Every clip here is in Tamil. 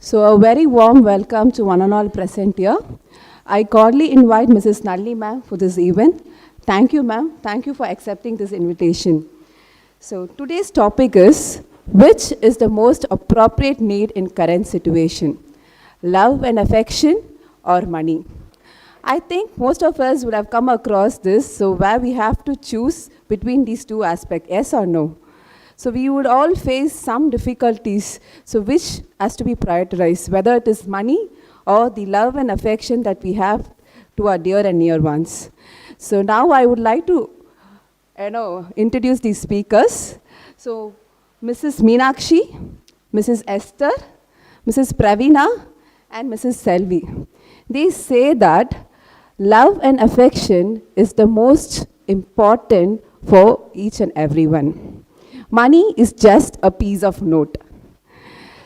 So a very warm welcome to one and all present here. I cordially invite Mrs. Nalini ma'am for this event. Thank you ma'am. Thank you for accepting this invitation. So today's topic is, which is the most appropriate need in current situation? Love and affection or money? I think most of us would have come across this, so where we have to choose between these two aspects, yes or no. So we would all face some difficulties, so which has to be prioritized, whether it is money or the love and affection that we have to our dear and near ones. So now I would like to introduce these speakers. So Mrs. Meenakshi, Mrs. Esther, Mrs. Pravina, and Mrs. Selvi. They say that love and affection is the most important for each and everyone. Money is just a piece of note.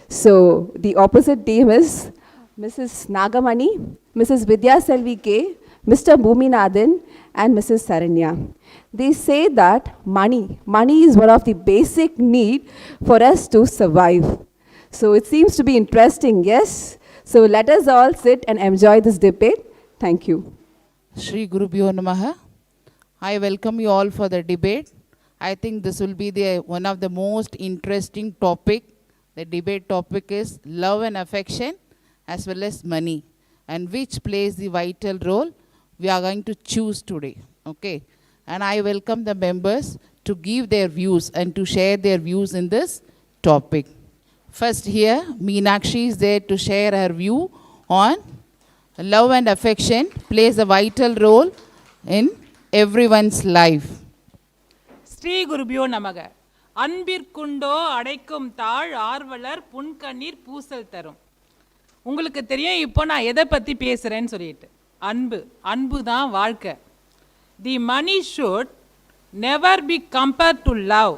So the opposite team is Mrs. Nagamani, Mrs. Vidya Selvi K, Mr. Bhuminathan, and Mrs. Saranya. They say that money is one of the basic need for us to survive. So it seems to be interesting, yes? So let us all sit and enjoy this debate. Thank you. Shri Gurubhyo Namaha. I welcome you all for the debate. I think this will be one of the most interesting topic. The debate topic is love and affection as well as money, and which plays the vital role we are going to choose today. Okay, and I welcome the members to give their views and to share their views in this topic. First here, Meenakshi is there to share her view on love and affection plays a vital role in everyone's life. Sri குருபியோ நமக. அன்பிற்குண்டோ அடைக்கும் தாழ் ஆர்வலர் புன்கண்ணீர் பூசல் தரும். உங்களுக்கு தெரியும் இப்போ நான் எதை பற்றி பேசுகிறேன்னு சொல்லிட்டு. அன்பு தான் வாழ்க்கை. The money should never be compared to love,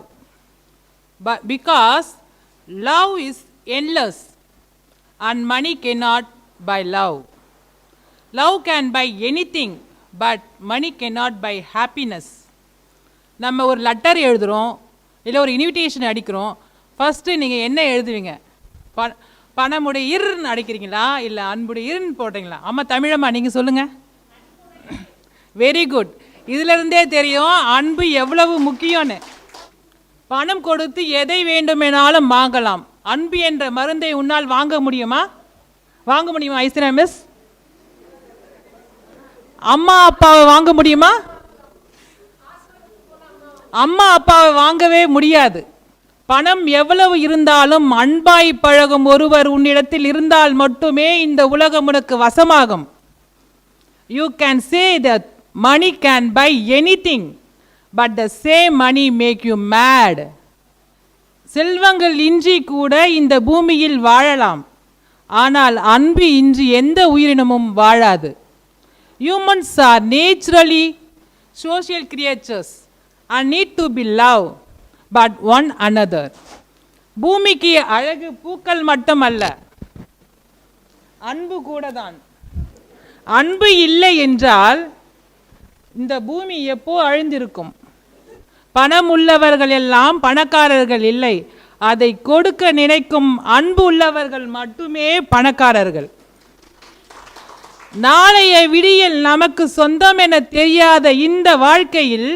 but because love is endless and money cannot buy love. Love can buy anything, but money cannot buy happiness. நம்ம ஒரு லெட்டர் எழுதுகிறோம், இல்லை ஒரு இன்விடேஷன் அடிக்கிறோம். ஃபஸ்ட்டு நீங்கள் என்ன எழுதுவீங்க? பணமுடைய இருன்னு அடிக்கிறீங்களா, இல்லை அன்புடைய இருன்னு போடுறீங்களா? ஆமாம் தமிழம்மா, நீங்கள் சொல்லுங்கள். Very good. இதிலிருந்தே தெரியும் அன்பு எவ்வளவு முக்கியம்னு. பணம் கொடுத்து எதை வேண்டுமெனாலும் வாங்கலாம். அன்பு என்ற மருந்தை உன்னால் வாங்க முடியுமா? வாங்க முடியுமா ஐஸ்வர்யா மிஸ்? அம்மா அப்பாவை வாங்க முடியுமா? அம்மா அப்பாவை வாங்கவே முடியாது. பணம் எவ்வளவு இருந்தாலும் அன்பாய் பழகும் ஒருவர் உன்னிடத்தில் இருந்தால் மட்டுமே இந்த உலகம் உனக்கு வசமாகும். You can say that money can buy anything, but the same money make you mad. செல்வங்கள் இன்றி கூட இந்த பூமியில் வாழலாம், ஆனால் அன்பு இன்றி எந்த உயிரினமும் வாழாது. Humans are naturally social creatures and need to be loved but one another. பூமிக்கு அழகு பூக்கள் மட்டுமல்ல, அன்பு கூட தான். அன்பு இல்லை என்றால் இந்த பூமி எப்போ அழிந்திருக்கும். பணம் உள்ளவர்கள் எல்லாம் பணக்காரர்கள் இல்லை, அதை கொடுக்க நினைக்கும் அன்பு உள்ளவர்கள் மட்டுமே பணக்காரர்கள். நாளைய விடியல் நமக்கு சொந்தம் என தெரியாத இந்த வாழ்க்கையில்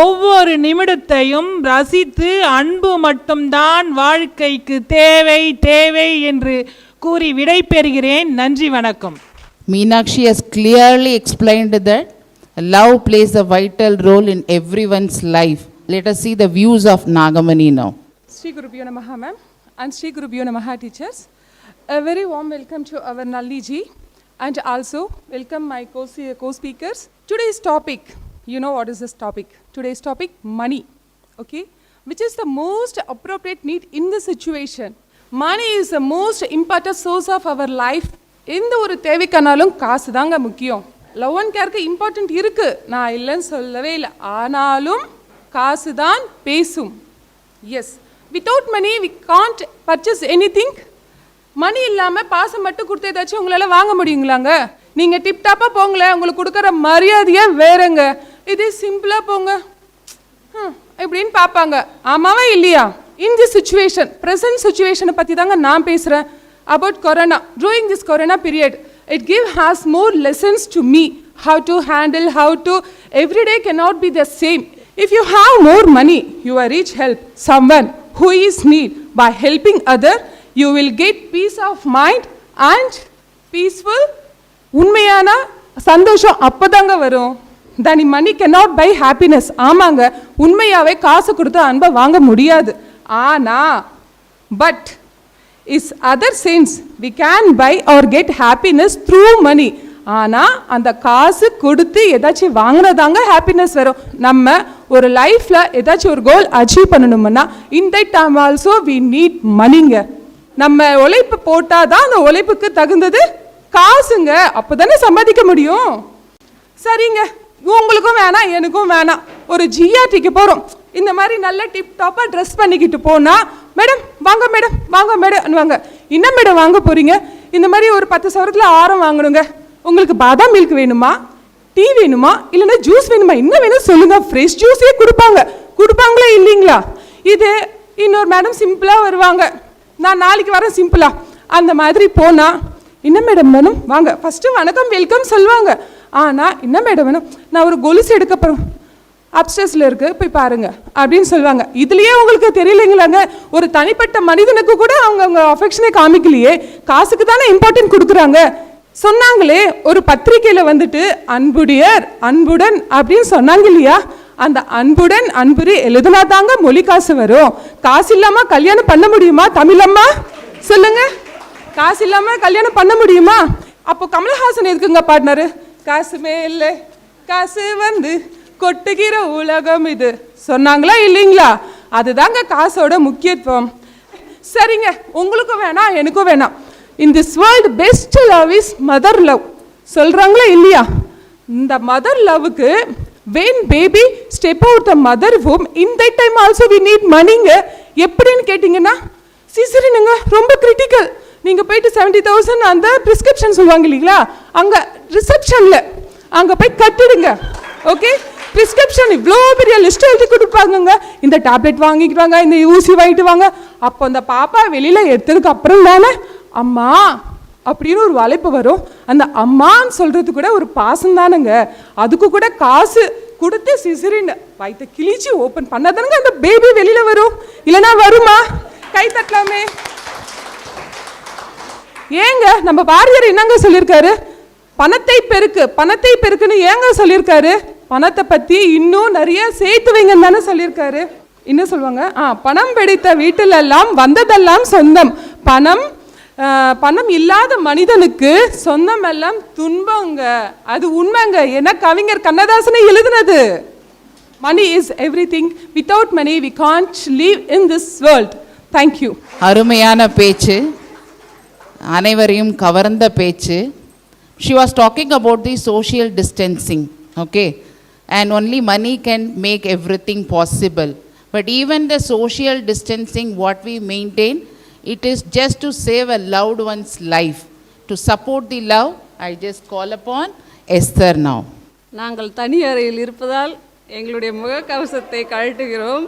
ஒவ்வொரு நிமிடத்தையும் ரசித்து அன்பு மட்டும்தான் வாழ்க்கைக்கு தேவை தேவை என்று கூறி விடை பெறுகிறேன். நன்றி, வணக்கம். Meenakshi has clearly explained that love plays a vital role in everyone's life. Let us see the views of Nagamani now. Shri Gurubhyo Namaha ma'am and Shri Gurubhyo Namaha teachers. A very warm welcome to our Nalini ji, and also welcome my co-speakers. Today's topic, you know what is this topic? Today's topic, money, okay? Which is the most appropriate need in the situation. Money is the most important source of our life. எந்த ஒரு தேவைக்கானாலும் காசு தாங்க முக்கியம். லவ் அண்ட் கேருக்கு இம்பார்ட்டன்ட் இருக்கு, நான் இல்லைன்னு சொல்லவே இல்லை. ஆனாலும் காசு தான் பேசும். Yes, without money we can't purchase anything. Money இல்லாமல் பாசம் மட்டும் கொடுத்து ஏதாச்சும் உங்களால் வாங்க முடியுங்களாங்க? நீங்கள் டிப்டாப்பாக போங்களேன், உங்களுக்கு கொடுக்குற மரியாதையே வேறங்க. இதே சிம்பிளாக போங்க இப்படின்னு பார்ப்பாங்க. ஆமாவா இல்லையா? இன் தி சிச்சுவேஷன், ப்ரெசன்ட் சிச்சுவேஷனை பற்றி தாங்க நான் பேசுகிறேன். about corona. During this corona period, it has more lessons to me, how to handle, how to, every day cannot be the same. If you have more money, you are rich, help someone who is need. By helping other, you will get peace of mind and peaceful. உண்மையான சந்தோஷம் அப்பதாங்க வரும். தனி மணி cannot buy happiness. ஆமாங்க, உண்மையாவே காசு கொடுத்து அன்பை வாங்க முடியாது. ஆனா but is other sense we can buy or get happiness through money. ஆனா அந்த காசு கொடுத்து ஏதாச்சும் வாங்கினதாங்க ஹாப்பினஸ் வரும். நம்ம ஒரு லைஃப்ல ஏதாச்சும் ஒரு கோல் அச்சீவ் பண்ணணும்னா இந்த டைம் ஆல்சோ வி நீட் மணிங்க. நம்ம உழைப்பு போட்டாதான் அந்த உழைப்புக்கு தகுந்தது காசுங்க. அப்போதானே சம்பாதிக்க முடியும். சரிங்க, உங்களுக்கும் வேணாம் எனக்கும் வேணாம், ஒரு ஜிஆர்டிக்கு போகிறோம். இந்த மாதிரி நல்ல டிப் டாப்பாக ட்ரெஸ் பண்ணிக்கிட்டு போனால், மேடம் வாங்க மேடம் வாங்க மேடம் வாங்க, என்ன மேடம் வாங்க போகிறீங்க? இந்த மாதிரி ஒரு 10 சவரத்தில் ஆரம் வாங்கணுங்க. உங்களுக்கு பாதாம் மில்க் வேணுமா, டீ வேணுமா, இல்லைன்னா ஜூஸ் வேணுமா, என்ன வேணும் சொல்லுங்கள். ஃப்ரெஷ் ஜூஸே கொடுப்பாங்களா இல்லைங்களா? இது இன்னொரு மேடம் சிம்பிளாக வருவாங்க, நான் நாளைக்கு வரேன் சிம்பிளாக. அந்த மாதிரி போனால் என்ன மேடம் வேணும் வாங்க, ஃபஸ்ட்டு வணக்கம் வெல்கம் சொல்லுவாங்க. ஆனால் என்ன மேடம் வேணும், நான் ஒரு கொலுசு எடுக்க போகிறேன், அப்ஸ்டேஸில் இருக்குது போய் பாருங்க அப்படின்னு சொல்லுவாங்க. இதுலேயே உங்களுக்கு தெரியலைங்களாங்க, ஒரு தனிப்பட்ட மனிதனுக்கு கூட அவங்க அஃபெக்ஷனை காமிக்கலையே, காசுக்கு தானே இம்பார்ட்டன்ட் கொடுக்குறாங்க. சொன்னாங்களே ஒரு பத்திரிக்கையில் வந்துட்டு அன்புடையர் அன்புடன் அப்படின்னு சொன்னாங்க இல்லையா? அந்த அன்புடன் அன்புரி எழுதுனா தாங்க மொழி காசு வரும். காசு இல்லாமல் கல்யாணம் பண்ண முடியுமா தமிழம்மா சொல்லுங்க? காசு இல்லாமல் கல்யாணம் பண்ண முடியுமா? அப்போ கமல்ஹாசன் எதுக்குங்க பாடினாரு? காசுமே இல்லை காசு வந்து கொட்டுகிற உலகம் இது சொன்னாங்களா இல்லைங்களா? அதுதாங்க காசோட முக்கியத்துவம். சரிங்க, உங்களுக்கும் வேணாம் எனக்கும் வேணாம். In this world best love is mother love சொல்கிறாங்களா இல்லையா? இந்த mother லவ்வுக்கு when baby step out the mother womb, in that time also we need moneyங்க. எப்படின்னு கேட்டிங்கன்னா சிசரினுங்க ரொம்ப கிரிட்டிக்கல். நீங்கள் போயிட்டு 70,000 அந்த ப்ரிஸ்கிரிப்ஷன் சொல்லுவாங்க இல்லைங்களா, அங்கே ரிசப்ஷனில் அங்கே போய் கட்டிடுங்க. ஓகே, ப்ரிஸ்கிரிப்ஷன் இவ்வளோ பெரிய லிஸ்ட் எழுதி கொடுப்பாங்கங்க. இந்த டேப்லெட் வாங்கிட்டு வாங்க, இந்த ஊசி வாங்கிட்டு வாங்க. அப்போ அந்த பாப்பா வெளியில் எடுத்ததுக்கு அப்புறம் தானே அம்மா அப்படின்னு ஒரு வளைப்பு வரும். அந்த அம்மான்னு சொல்கிறது கூட ஒரு பாசம் தானுங்க. அதுக்கு கூட காசு கொடுத்து சிசரின் வயிற்ற கிழிச்சு ஓப்பன் பண்ணாதானுங்க அந்த பேபி வெளியில் வரும். இல்லைனா வருமா? கை தட்டலாமே. ஏங்க நம்ம பாரதியார் என்னங்க சொல்லியிருக்காரு? பணத்தை பெருக்கு பணத்தை பெருக்குன்னு ஏங்க சொல்லியிருக்காரு? பணத்தை பற்றி இன்னும் நிறைய சேர்த்து வைங்கன்னு தானே சொல்லியிருக்காரு. இன்னும் சொல்லுவாங்க, பணம் பிடித்த வீட்டிலெல்லாம் வந்ததெல்லாம் சொந்தம். பணம் இல்லாத மனிதனுக்கு சொந்தம் எல்லாம் துன்பங்க. அது உண்மைங்க. ஏன்னா கவிஞர் கண்ணதாசனை எழுதுனது. Money is everything. Without money we can't live in this world. Thank you. அருமையான பேச்சு, அனைவரையும் கவர்ந்த பேச்சு. She was talking about the social distancing, okay, and only money can make everything possible. But even the social distancing what we maintain, it is just to save a loved one's life. To support the love, I just call upon Esther now. நாங்கள் தனி அறையில் இருப்பதால் எங்களுடைய முகக்கவசத்தை கழட்டுகிறோம்.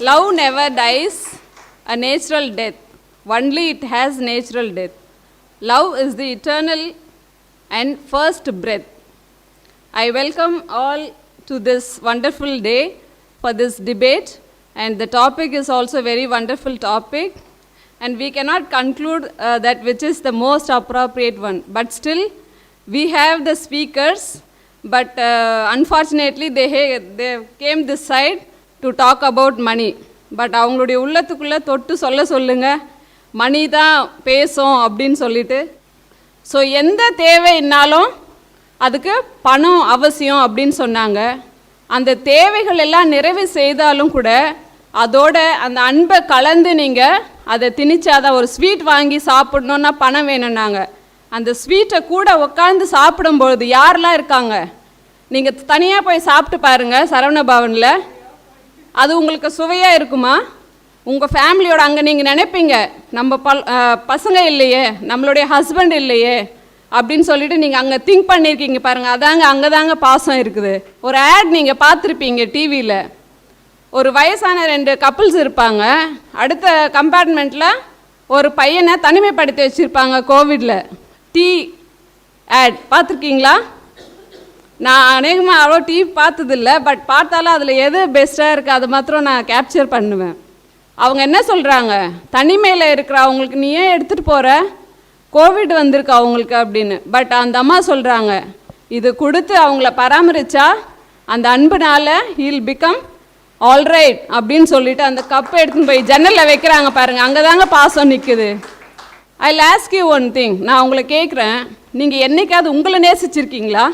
Love never dies a natural death. Only it has natural death. Love is the eternal and first breath. I welcome all to this wonderful day for this debate, and the topic is also a very wonderful topic, and we cannot conclude that which is the most appropriate one, but still we have the speakers, but unfortunately they came this side to talk about money. But அவங்களுடைய உள்ளத்துக்குள்ளே தொட்டு சொல்லுங்க, மணி தான் பேசும் அப்படின்னு சொல்லிட்டு. ஸோ எந்த தேவைன்னாலும் அதுக்கு பணம் அவசியம் அப்படின்னு சொன்னாங்க. அந்த தேவைகள் எல்லாம் நிறைவு செய்தாலும் கூட அதோட அந்த அன்பை கலந்து நீங்கள் அதை திணிச்சாதான். ஒரு ஸ்வீட் வாங்கி சாப்பிடணுன்னா பணம் வேணும்னாங்க. அந்த ஸ்வீட்டை கூட உட்காந்து சாப்பிடும்பொழுது யாரெல்லாம் இருக்காங்க? நீங்கள் தனியாக போய் சாப்பிட்டு பாருங்கள் சரவண பவனில், அது உங்களுக்கு சுவையாக இருக்குமா? உங்கள் ஃபேமிலியோட அங்கே நீங்கள் நினைப்பீங்க, நம்ம பசங்க இல்லையே, நம்மளுடைய ஹஸ்பண்ட் இல்லையே அப்படின்னு சொல்லிட்டு நீங்கள் அங்கே திங்க் பண்ணியிருக்கீங்க பாருங்கள். அதாங்க அங்கே தாங்க பாசம் இருக்குது. ஒரு ஆட் நீங்கள் பார்த்துருப்பீங்க டிவியில். ஒரு வயசான 2 கப்புள்ஸ் இருப்பாங்க. அடுத்த கம்பார்ட்மெண்ட்டில் ஒரு பையனை தனிமைப்படுத்தி வச்சுருப்பாங்க கோவிடில். டீ ஆட் பார்த்துருக்கீங்களா? நான் அநேகமாக அவ்வளோ டிவி பார்த்ததில்ல, பட் பார்த்தாலும் அதில் எது பெஸ்ட்டாக இருக்குது அதை மாத்திரம் நான் கேப்சர் பண்ணுவேன். அவங்க என்ன சொல்கிறாங்க, தனிமையில் இருக்கிற அவங்களுக்கு நீ ஏன் எடுத்துகிட்டு போகிற, கோவிட் வந்திருக்கு அவங்களுக்கு அப்படின்னு. பட் அந்த அம்மா சொல்கிறாங்க, இது கொடுத்து அவங்கள பராமரித்தா அந்த அன்புனால ஹீல் பிகம் ஆல்ரைட் அப்படின்னு சொல்லிட்டு அந்த கப்பை எடுத்துன்னு போய் ஜன்னலில் வைக்கிறாங்க பாருங்கள். அங்கே தாங்க பாசம் நிற்குது. I ask you one thing, நான் உங்களை கேட்குறேன், நீங்கள் என்னைக்காவது உங்களை நேசிச்சிருக்கீங்களா?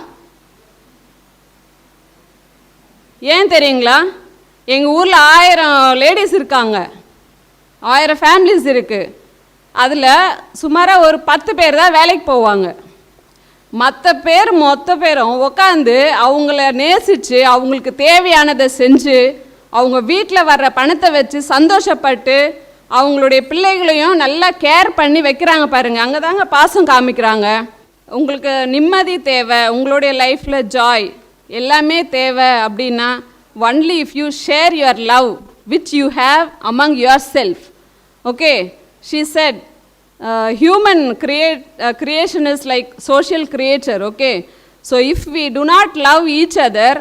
ஏன் தெரியுங்களா? எங்கள் ஊரில் 1000 லேடிஸ் இருக்காங்க, 1000 ஃபேமிலிஸ் இருக்குது. அதில் சுமாராக ஒரு 10 பேர் தான் வேலைக்கு போவாங்க. மொத்த பேரும் உட்காந்து அவங்கள நேசித்து அவங்களுக்கு தேவையானதை செஞ்சு அவங்க வீட்டில் வர்ற பணத்தை வச்சு சந்தோஷப்பட்டு அவங்களுடைய பிள்ளைகளையும் நல்லா கேர் பண்ணி வைக்கிறாங்க பாருங்கள். அங்கே தாங்க பாசம் காமிக்கிறாங்க. உங்களுக்கு நிம்மதி தேவை, உங்களுடைய லைஃப்பில் ஜாய் எல்லாமே தேவை அப்படின்னா only if you share your love which you have among your self. Okay, she said human creation is like social creature. Okay, so if we do not love each other,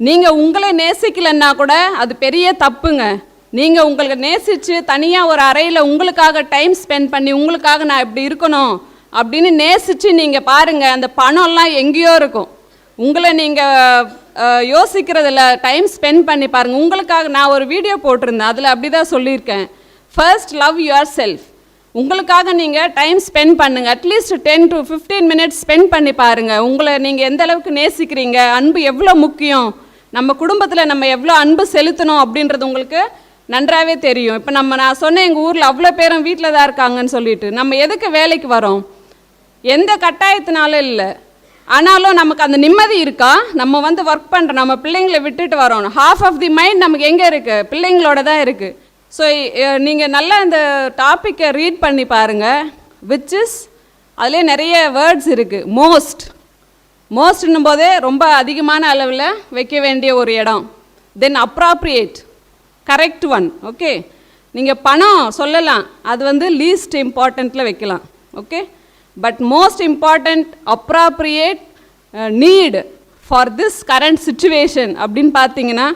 நீங்கள் உங்களை நேசிக்கலைன்னா கூட அது பெரிய தப்புங்க. நீங்கள் உங்களை நேசித்து தனியாக ஒரு அறையில் உங்களுக்காக டைம் ஸ்பெண்ட் பண்ணி உங்களுக்காக நான் இப்படி இருக்கணும் அப்படின்னு நேசித்து நீங்கள் பாருங்கள், அந்த பணம்லாம் எங்கேயோ இருக்கும். உங்களை நீங்கள் யோசிக்கிறதில்ல, டைம் ஸ்பெண்ட் பண்ணி பாருங்கள். உங்களுக்காக நான் ஒரு வீடியோ போட்டிருந்தேன், அதில் அப்படி தான் சொல்லியிருக்கேன். First love your self. உங்களுக்காக நீங்கள் டைம் ஸ்பெண்ட் பண்ணுங்கள். அட்லீஸ்ட் 10 to 15 மினிட்ஸ் ஸ்பெண்ட் பண்ணி பாருங்கள். உங்களை நீங்கள் எந்த அளவுக்கு நேசிக்கிறீங்க, அன்பு எவ்வளோ முக்கியம், நம்ம குடும்பத்தில் நம்ம எவ்வளோ அன்பு செலுத்தணும் அப்படின்றது உங்களுக்கு நன்றாகவே தெரியும். இப்போ நான் சொன்னேன், எங்கள் ஊரில் அவ்வளோ பேரும் வீட்டில் தான் இருக்காங்கன்னு சொல்லிட்டு. நம்ம எதுக்கு வேலைக்கு வரோம்? எந்த கட்டாயத்தினாலும் இல்லை. ஆனாலும் நமக்கு அந்த நிம்மதி இருக்கா? நம்ம ஒர்க் பண்ணுறோம், நம்ம பிள்ளைங்களை விட்டுட்டு வரோம். ஹாஃப் ஆஃப் தி மைண்ட் நமக்கு எங்கே இருக்குது? பிள்ளைங்களோட தான் இருக்குது. ஸோ நீங்கள் நல்லா இந்த டாப்பிக்கை ரீட் பண்ணி பாருங்கள். விச் இஸ் அதிலே நிறைய வேர்ட்ஸ் இருக்குது. மோஸ்ட்னும் போதே ரொம்ப அதிகமான அளவில் வைக்க வேண்டிய ஒரு இடம். தென் அப்ராப்ரியேட், கரெக்ட் ஒன். ஓகே, நீங்கள் பணம் சொல்லலாம், அது லீஸ்ட் இம்பார்ட்டண்ட்டில் வைக்கலாம். Okay, but most important appropriate need for this current situation அப்படின்னு பார்த்தீங்கன்னா,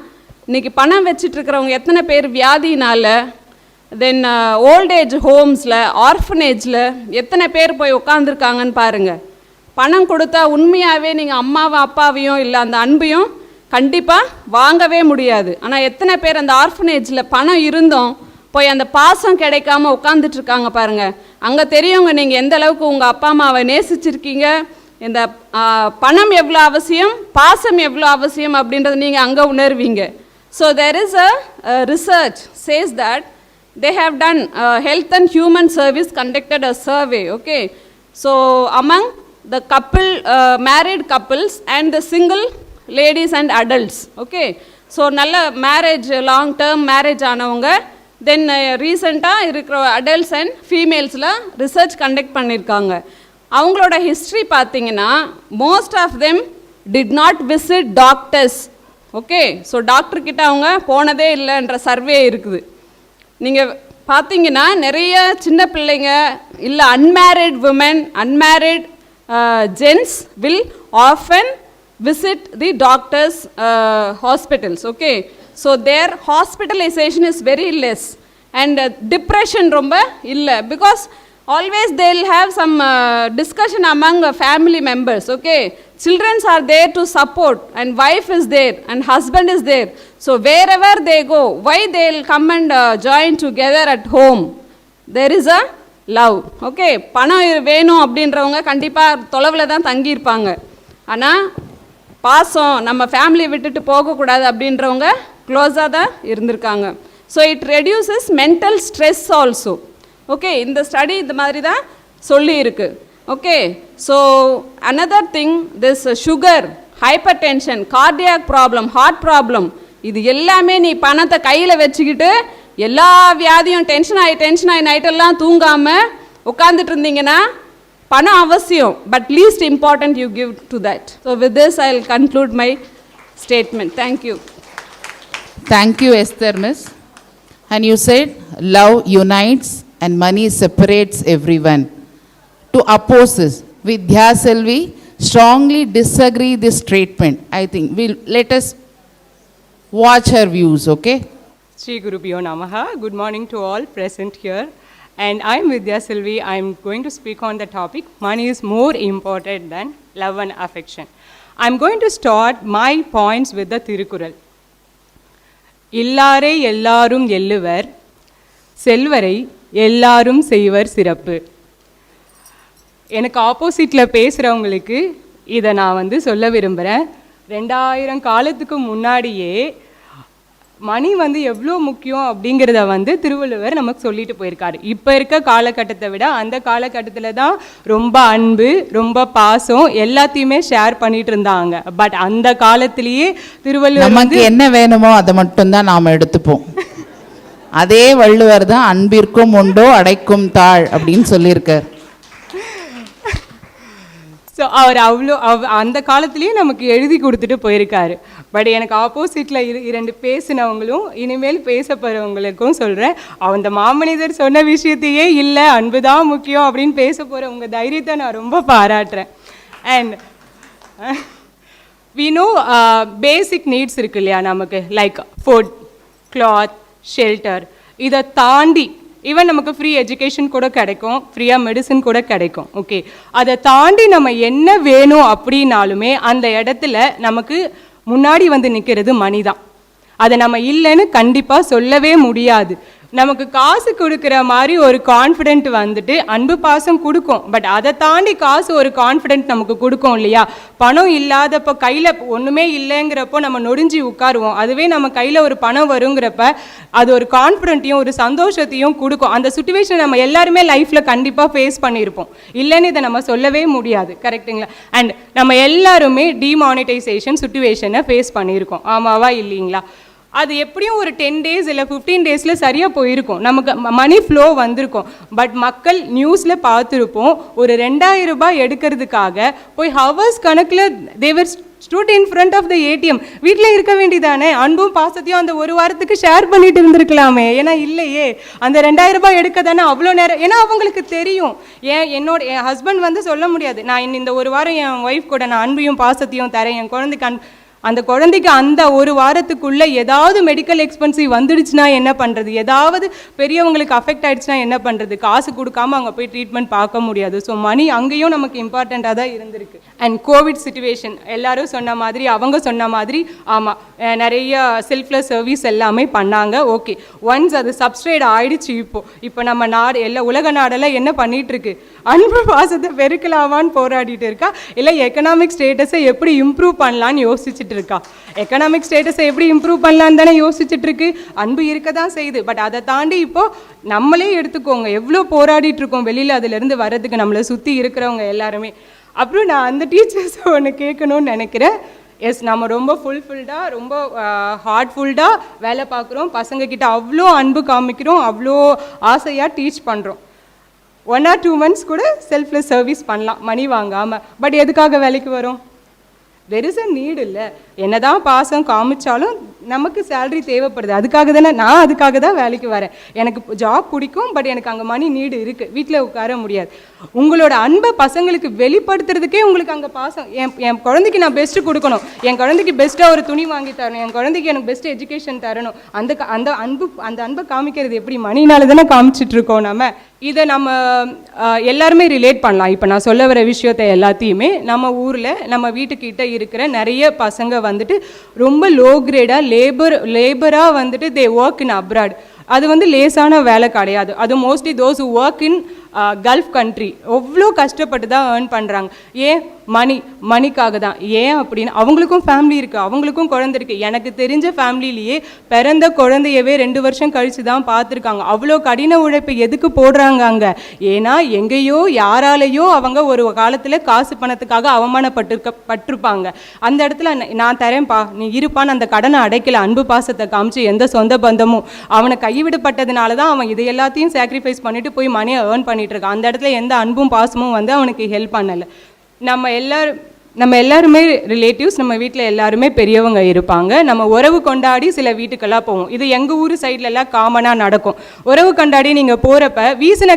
இன்றைக்கி பணம் வச்சிட்ருக்கிறவங்க எத்தனை பேர் வியாதினால், தென் ஓல்டேஜ் ஹோம்ஸில், ஆர்ஃபனேஜில் எத்தனை பேர் போய் உட்காந்துருக்காங்கன்னு பாருங்கள். பணம் கொடுத்தா உண்மையாகவே நீங்கள் அம்மாவும் அப்பாவையும் இல்லை அந்த அன்பையும் கண்டிப்பாக வாங்கவே முடியாது. ஆனால் எத்தனை பேர் அந்த ஆர்ஃபனேஜில் பணம் இருந்தும் போய் அந்த பாசம் கிடைக்காம உட்காந்துட்ருக்காங்க பாருங்கள். அங்கே தெரியுங்க நீங்கள் எந்த அளவுக்கு உங்கள் அப்பா அம்மாவை நேசிச்சிருக்கீங்க, இந்த பணம் எவ்வளோ அவசியம், பாசம் எவ்வளோ அவசியம் அப்படின்றத நீங்கள் அங்கே உணர்வீங்க. So there is a research says that they have done Health and Human Service conducted a survey. Okay, so among the married couples and the single ladies and adults. Okay, so நல்ல மேரேஜ், லாங் டேர்ம் மேரேஜ் ஆனவங்க, தென் ரீசெண்டாக இருக்கிற அடல்ட்ஸ் அண்ட் ஃபீமேல்ஸில் ரிசர்ச் கண்டக்ட் பண்ணியிருக்காங்க. அவங்களோட ஹிஸ்ட்ரி பார்த்தீங்கன்னா most of them did not visit doctors. Okay, so டாக்டர்கிட்ட அவங்க போனதே இல்லைன்ற சர்வே இருக்குது. நீங்கள் பார்த்தீங்கன்னா நிறைய சின்ன பிள்ளைங்க இல்லை unmarried women, unmarried gents will often visit the doctors hospitals. Okay, so there hospitalisation is very less and depression ரொம்ப இல்லை. Because always they will have some discussion among family members. Okay, children are there to support and wife is there and husband is there. So wherever they go, why they will come and join together at home? There is a love. Okay, பணம் வேணும் அப்படின்றவங்க கண்டிப்பாக தொலைவில் தான் தங்கியிருப்பாங்க. ஆனால் பாசம் நம்ம ஃபேமிலியை விட்டுட்டு போகக்கூடாது அப்படின்றவங்க க்ளோஸாக தான் இருந்திருக்காங்க. So it reduces mental stress also. Okay, இந்த ஸ்டடி இந்த மாதிரி தான் சொல்லியிருக்கு. Okay, so another thing, this sugar, hypertension, cardiac problem, heart problem, இது எல்லாமே நீ பணத்தை கையில் வச்சுக்கிட்டு எல்லா வியாதியும் டென்ஷன் ஆகி நைட்டெல்லாம் தூங்காமல் உட்காந்துட்டு இருந்தீங்கன்னா பணம் அவசியம், but least important you give to that. So with this I will conclude my statement. Thank you. Thank you, Esther, Miss. And you said love unites and money separates everyone. To oppose this, Vidya Selvi strongly disagree this treatment. I think let us watch her views, okay? Sri Gurubhyo Namaha. Good morning to all present here. And I'm Vidya Selvi. I'm going to speak on the topic, money is more important than love and affection. I'm going to start my points with the Thirukural. Illare ellarum elluvar, செல்வரை எல்லாரும் செய்வர் சிறப்பு. எனக்கு ஆப்போசிட்டில் பேசுகிறவங்களுக்கு இதை நான் சொல்ல விரும்புகிறேன். 2000 காலத்துக்கு முன்னாடியே மணி எவ்வளோ முக்கியம் அப்படிங்கிறத திருவள்ளுவர் நமக்கு சொல்லிட்டு போயிருக்காரு. இப்போ இருக்க காலகட்டத்தை விட அந்த காலகட்டத்தில் தான் ரொம்ப அன்பு, ரொம்ப பாசம் எல்லாத்தையுமே ஷேர் பண்ணிட்டு இருந்தாங்க. பட் அந்த காலத்திலேயே திருவள்ளுவர் நமக்கு என்ன வேணுமோ அதை மட்டும்தான் நாம் எடுத்துப்போம். அதே வள்ளுவர் தான் அன்பிற்கும் உண்டோ அடைக்கும் தாழ் அப்படின்னு சொல்லியிருக்கார். ஸோ அவர் அவ்வளோ அந்த காலத்துலேயே நமக்கு எழுதி கொடுத்துட்டு போயிருக்காரு. பட் எனக்கு ஆப்போசிட்டில் இரண்டு பேசினவங்களும் இனிமேல் பேச போகிறவங்களுக்கும் சொல்கிறேன், அந்த மாமனிதர் சொன்ன விஷயத்தையே இல்லை அன்பு தான் முக்கியம் அப்படின்னு பேச போகிற உங்கள் தைரியத்தை நான் ரொம்ப பாராட்டுறேன். And we know basic needs இருக்கு இல்லையா நமக்கு, லைக் ஃபுட், கிளாத், ஷெல்டர். இதை தாண்டி ஈவன் நமக்கு ஃப்ரீ எஜுகேஷன் கூட கிடைக்கும், ஃப்ரீயாக மெடிசன் கூட கிடைக்கும். ஓகே, அதை தாண்டி நம்ம என்ன வேணும் அப்படின்னாலுமே அந்த இடத்துல நமக்கு முன்னாடி நிற்கிறது மணி தான். அதை நம்ம இல்லைன்னு கண்டிப்பாக சொல்லவே முடியாது. நமக்கு காசு கொடுக்குற மாதிரி ஒரு கான்ஃபிடென்ட் அன்பு பாசம் கொடுக்கும். பட் அதை தாண்டி காசு ஒரு கான்ஃபிடென்ட் நமக்கு கொடுக்கும் இல்லையா. பணம் இல்லாதப்போ கையில் ஒன்றுமே இல்லைங்கிறப்போ நம்ம நொடிஞ்சு உட்காருவோம். அதுவே நம்ம கையில் ஒரு பணம் வருங்கிறப்ப அது ஒரு கான்ஃபிடென்ட்டையும் ஒரு சந்தோஷத்தையும் கொடுக்கும். அந்த சுச்சுவேஷனை நம்ம எல்லாருமே லைஃப்பில் கண்டிப்பாக ஃபேஸ் பண்ணியிருப்போம், இல்லைன்னு இதை நம்ம சொல்லவே முடியாது. கரெக்டுங்களா? அண்ட் நம்ம எல்லாருமே டிமானிட்டைசேஷன் சுச்சுவேஷனை ஃபேஸ் பண்ணியிருக்கோம், ஆமாவா இல்லைங்களா? அது எப்படியும் ஒரு 10 days இல்லை 15 days சரியாக போயிருக்கும், நமக்கு மணி ஃப்ளோ வந்திருக்கும். பட் மக்கள் நியூஸில் பார்த்துருப்போம், ஒரு 2000 ரூபாய் எடுக்கிறதுக்காக போய் ஹவர்ஸ் கணக்கில் they were stood in front of the ATM. வீட்டில் இருக்க வேண்டியதானே, அன்பும் பாசத்தையும் அந்த ஒரு வாரத்துக்கு ஷேர் பண்ணிட்டு இருந்திருக்கலாமே. ஏன்னா இல்லையே, அந்த 2000 ரூபாய் எடுக்க தானே அவ்வளோ நேரம். ஏன்னா அவங்களுக்கு தெரியும், என் ஹஸ்பண்ட் சொல்ல முடியாது, நான் இந்த ஒரு வாரம் என் ஒய்ஃப் கூட நான் அன்பையும் பாசத்தையும் தரேன், என் குழந்தைக்கு அந்த குழந்தைக்கு அந்த ஒரு வாரத்துக்குள்ளே ஏதாவது மெடிக்கல் எக்ஸ்பென்சிவ் வந்துடுச்சுன்னா என்ன பண்ணுறது, ஏதாவது பெரியவங்களுக்கு அஃபெக்ட் ஆகிடுச்சுன்னா என்ன பண்ணுறது, காசு கொடுக்காம அங்கே போய் ட்ரீட்மெண்ட் பார்க்க முடியாது. ஸோ மணி அங்கேயும் நமக்கு இம்பார்ட்டண்ட்டாக தான் இருந்திருக்கு. அண்ட் கோவிட் சுச்சுவேஷன் எல்லாரும் சொன்ன மாதிரி, அவங்க சொன்ன மாதிரி, ஆமாம் நிறைய செல்ஃப்லெஸ் சர்வீஸ் எல்லாமே பண்ணாங்க. ஓகே, ஒன்ஸ் அது சப்ஸ்ட்ரைட் ஆகிடுச்சு. இப்போ நம்ம நாடு உலக நாடெல்லாம் என்ன பண்ணிகிட்ருக்கு, அன்பு பாசத்தை பெருக்கலாமான்னு போராடிட்டு இருக்கா, இல்லை எக்கனாமிக் ஸ்டேட்டஸை எப்படி இம்ப்ரூவ் பண்ணலான்னு யோசிச்சுட்டு இருக்கா. எக்கனாமிக் ஸ்டேட்டஸை எப்படி இம்ப்ரூவ் பண்ணலான்னு தானே யோசிச்சுட்டு இருக்கு. அன்பு இருக்க தான் செய்யுது. பட் அதை தாண்டி இப்போ நம்மளே எடுத்துக்கோங்க, எவ்வளோ போராடிட்டு இருக்கோம் வெளியில் அதிலிருந்து வர்றதுக்கு, நம்மளை சுற்றி இருக்கிறவங்க எல்லாருமே. அப்புறம் நான் அந்த டீச்சர்ஸை ஒன்று கேட்கணும்னு நினைக்கிறேன். எஸ், நம்ம ரொம்ப ஃபுல்ஃபில்டாக ரொம்ப ஹார்ட்ஃபுல்டாக வேலை பார்க்குறோம், பசங்கக்கிட்ட அவ்வளோ அன்பு காமிக்கிறோம், அவ்வளோ ஆசையாக டீச் பண்ணுறோம். 1 or 2 months கூட செல்ஃப்லெஸ் சர்வீஸ் பண்ணலாம் மணி வாங்காமல். பட் எதுக்காக வேலைக்கு வரும்? தெர் இஸ் அ நீடு இல்லை. என்னதான் பாசம் காமிச்சாலும் நமக்கு சேலரி தேவைப்படுது. அதுக்காக தானே, நான் அதுக்காக தான் வேலைக்கு வரேன். எனக்கு ஜாப் பிடிக்கும், பட் எனக்கு அங்கே மணி நீடு இருக்குது, வீட்டில் உட்கார முடியாது. உங்களோட அன்பை பசங்களுக்கு வெளிப்படுத்துறதுக்கே உங்களுக்கு அங்கே பாசம். என் குழந்தைக்கு நான் பெஸ்ட்டு கொடுக்கணும், என் குழந்தைக்கு பெஸ்ட்டாக ஒரு துணி வாங்கி தரணும், என் குழந்தைக்கு எனக்கு பெஸ்ட் எஜுகேஷன் தரணும். அந்த அன்பை காமிக்கிறது எப்படி? மணினால தானே காமிச்சிட்ருக்கோம் நம்ம. இதை நம்ம எல்லாருமே ரிலேட் பண்ணலாம். இப்போ நான் சொல்ல வர விஷயத்தை எல்லாத்தையுமே நம்ம ஊரில் நம்ம வீட்டுக்கிட்ட இருக்கிற நிறைய பசங்க ரொம்ப லோ கிரேடாக லேபராக தே ஒர்க் இன் அப்ராட். அது லேசான வேலை கிடையாது. அது mostly those who work in gulf country எவ்வளோ கஷ்டப்பட்டு தான் ஏர்ன் பண்ணுறாங்க. ஏன்? மணிக்காக தான். ஏன் அப்படின்னு, அவங்களுக்கும் ஃபேமிலி இருக்குது, அவங்களுக்கும் குழந்தை இருக்குது. எனக்கு தெரிஞ்ச ஃபேமிலிலேயே பிறந்த குழந்தையவே 2 வருஷம் கழித்து தான் பார்த்துருக்காங்க. அவ்வளோ கடின உழைப்பு எதுக்கு போடுறாங்க அங்கே? ஏன்னா எங்கேயோ யாராலேயோ அவங்க ஒரு காலத்தில் காசு பணத்துக்காக அவமானப்பட்டிருப்பாங்க. அந்த இடத்துல நான் தரேன்ப்பா, நீ இருப்பான்னு அந்த கடனை அடைக்கல, அன்பு பாசத்தை காமிச்சு எந்த சொந்த பந்தமும் அவனை கைவிடப்பட்டதுனால தான் அவன் இது எல்லாத்தையும் சாக்ரிஃபைஸ் பண்ணிட்டு போய் மணியை ஏர்ன் பண்ணிட்டு இருக்கான். அந்த இடத்துல எந்த அன்பும் பாசமும் அவனுக்கு ஹெல்ப் பண்ணலை. நம்ம நம்ம எல்லாருமே ரிலேட்டிவ்ஸ், நம்ம வீட்டில் எல்லாருமே பெரியவங்க இருப்பாங்க. நம்ம உறவு கொண்டாடி சில வீட்டுக்கெல்லாம் போவோம். இது எங்கள் ஊர் சைட்லலாம் காமனாக நடக்கும். உறவு கொண்டாடி நீங்கள் போகிறப்ப வீசின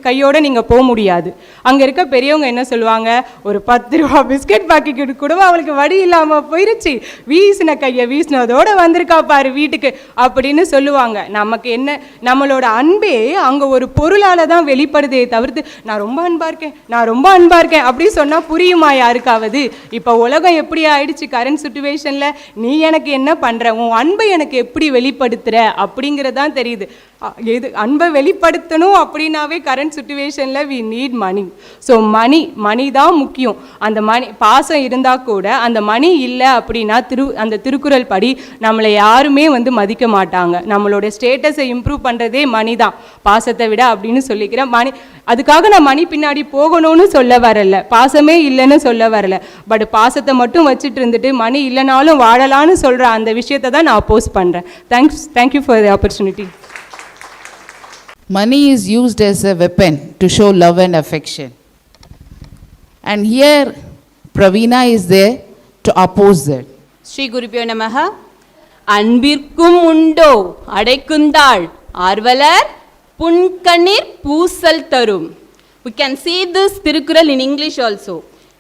கையோடு நீங்கள் போக முடியாது. அங்கே இருக்க பெரியவங்க என்ன சொல்லுவாங்க, ஒரு 10 ரூபா பிஸ்கட் பாக்கெட் கூட அவளுக்கு வழி இல்லாமல் போயிருச்சு, வீசின கையை வீசினதோடு வந்திருக்கா பாரு வீட்டுக்கு அப்படின்னு சொல்லுவாங்க. நமக்கு என்ன, நம்மளோட அன்பே அங்கே ஒரு பொருளால் தான் வெளிப்படுதே தவிர்த்து நான் ரொம்ப அன்பாக இருக்கேன், நான் ரொம்ப அன்பாக இருக்கேன் அப்படி சொன்னால் புரியுமா யாருக்காவது? இப்போ உலகம் எப்படி ஆயிடுச்சு கரண்ட் சுச்சுவேஷனில், நீ எனக்கு என்ன பண்ணுற, உன் அன்பை எனக்கு எப்படி வெளிப்படுத்துகிற அப்படிங்கிறதான் தெரியுது. எது அன்பை வெளிப்படுத்தணும் அப்படின்னாவே கரண்ட் சுச்சுவேஷனில் வி நீட் மணி. ஸோ மணி தான் முக்கியம். அந்த மணி பாசம் இருந்தால் கூட அந்த மணி இல்லை அப்படின்னா அந்த திருக்குறள் படி நம்மளை யாருமே வந்து மதிக்க மாட்டாங்க. நம்மளோட ஸ்டேட்டஸை இம்ப்ரூவ் பண்ணுறதே மணி தான், பாசத்தை விட அப்படின்னு சொல்லிக்கிறேன். அதுக்காக நான் மணி பின்னாடி போகணும்னு சொல்ல வரல, பாசமே இல்லைன்னு சொல்ல வரல. பட் பாசத்தை மட்டும் வச்சுட்டு இருந்துட்டு மணி இல்லைனாலும் வாழலான்னு சொல்கிற அந்த விஷயத்தை தான் நான் அப்போஸ் பண்ணுறேன். Thank you for the opportunity. Money is used as a weapon to show love and affection. And here Praveena is there to oppose that. Shri குருபியோ நமஹ. அன்பிற்கும் உண்டோ அடைக்குந்தாள் ஆர்வலர் புன்கண்ணீர் பூசல் தரும். We can see this Tirukkural in English also.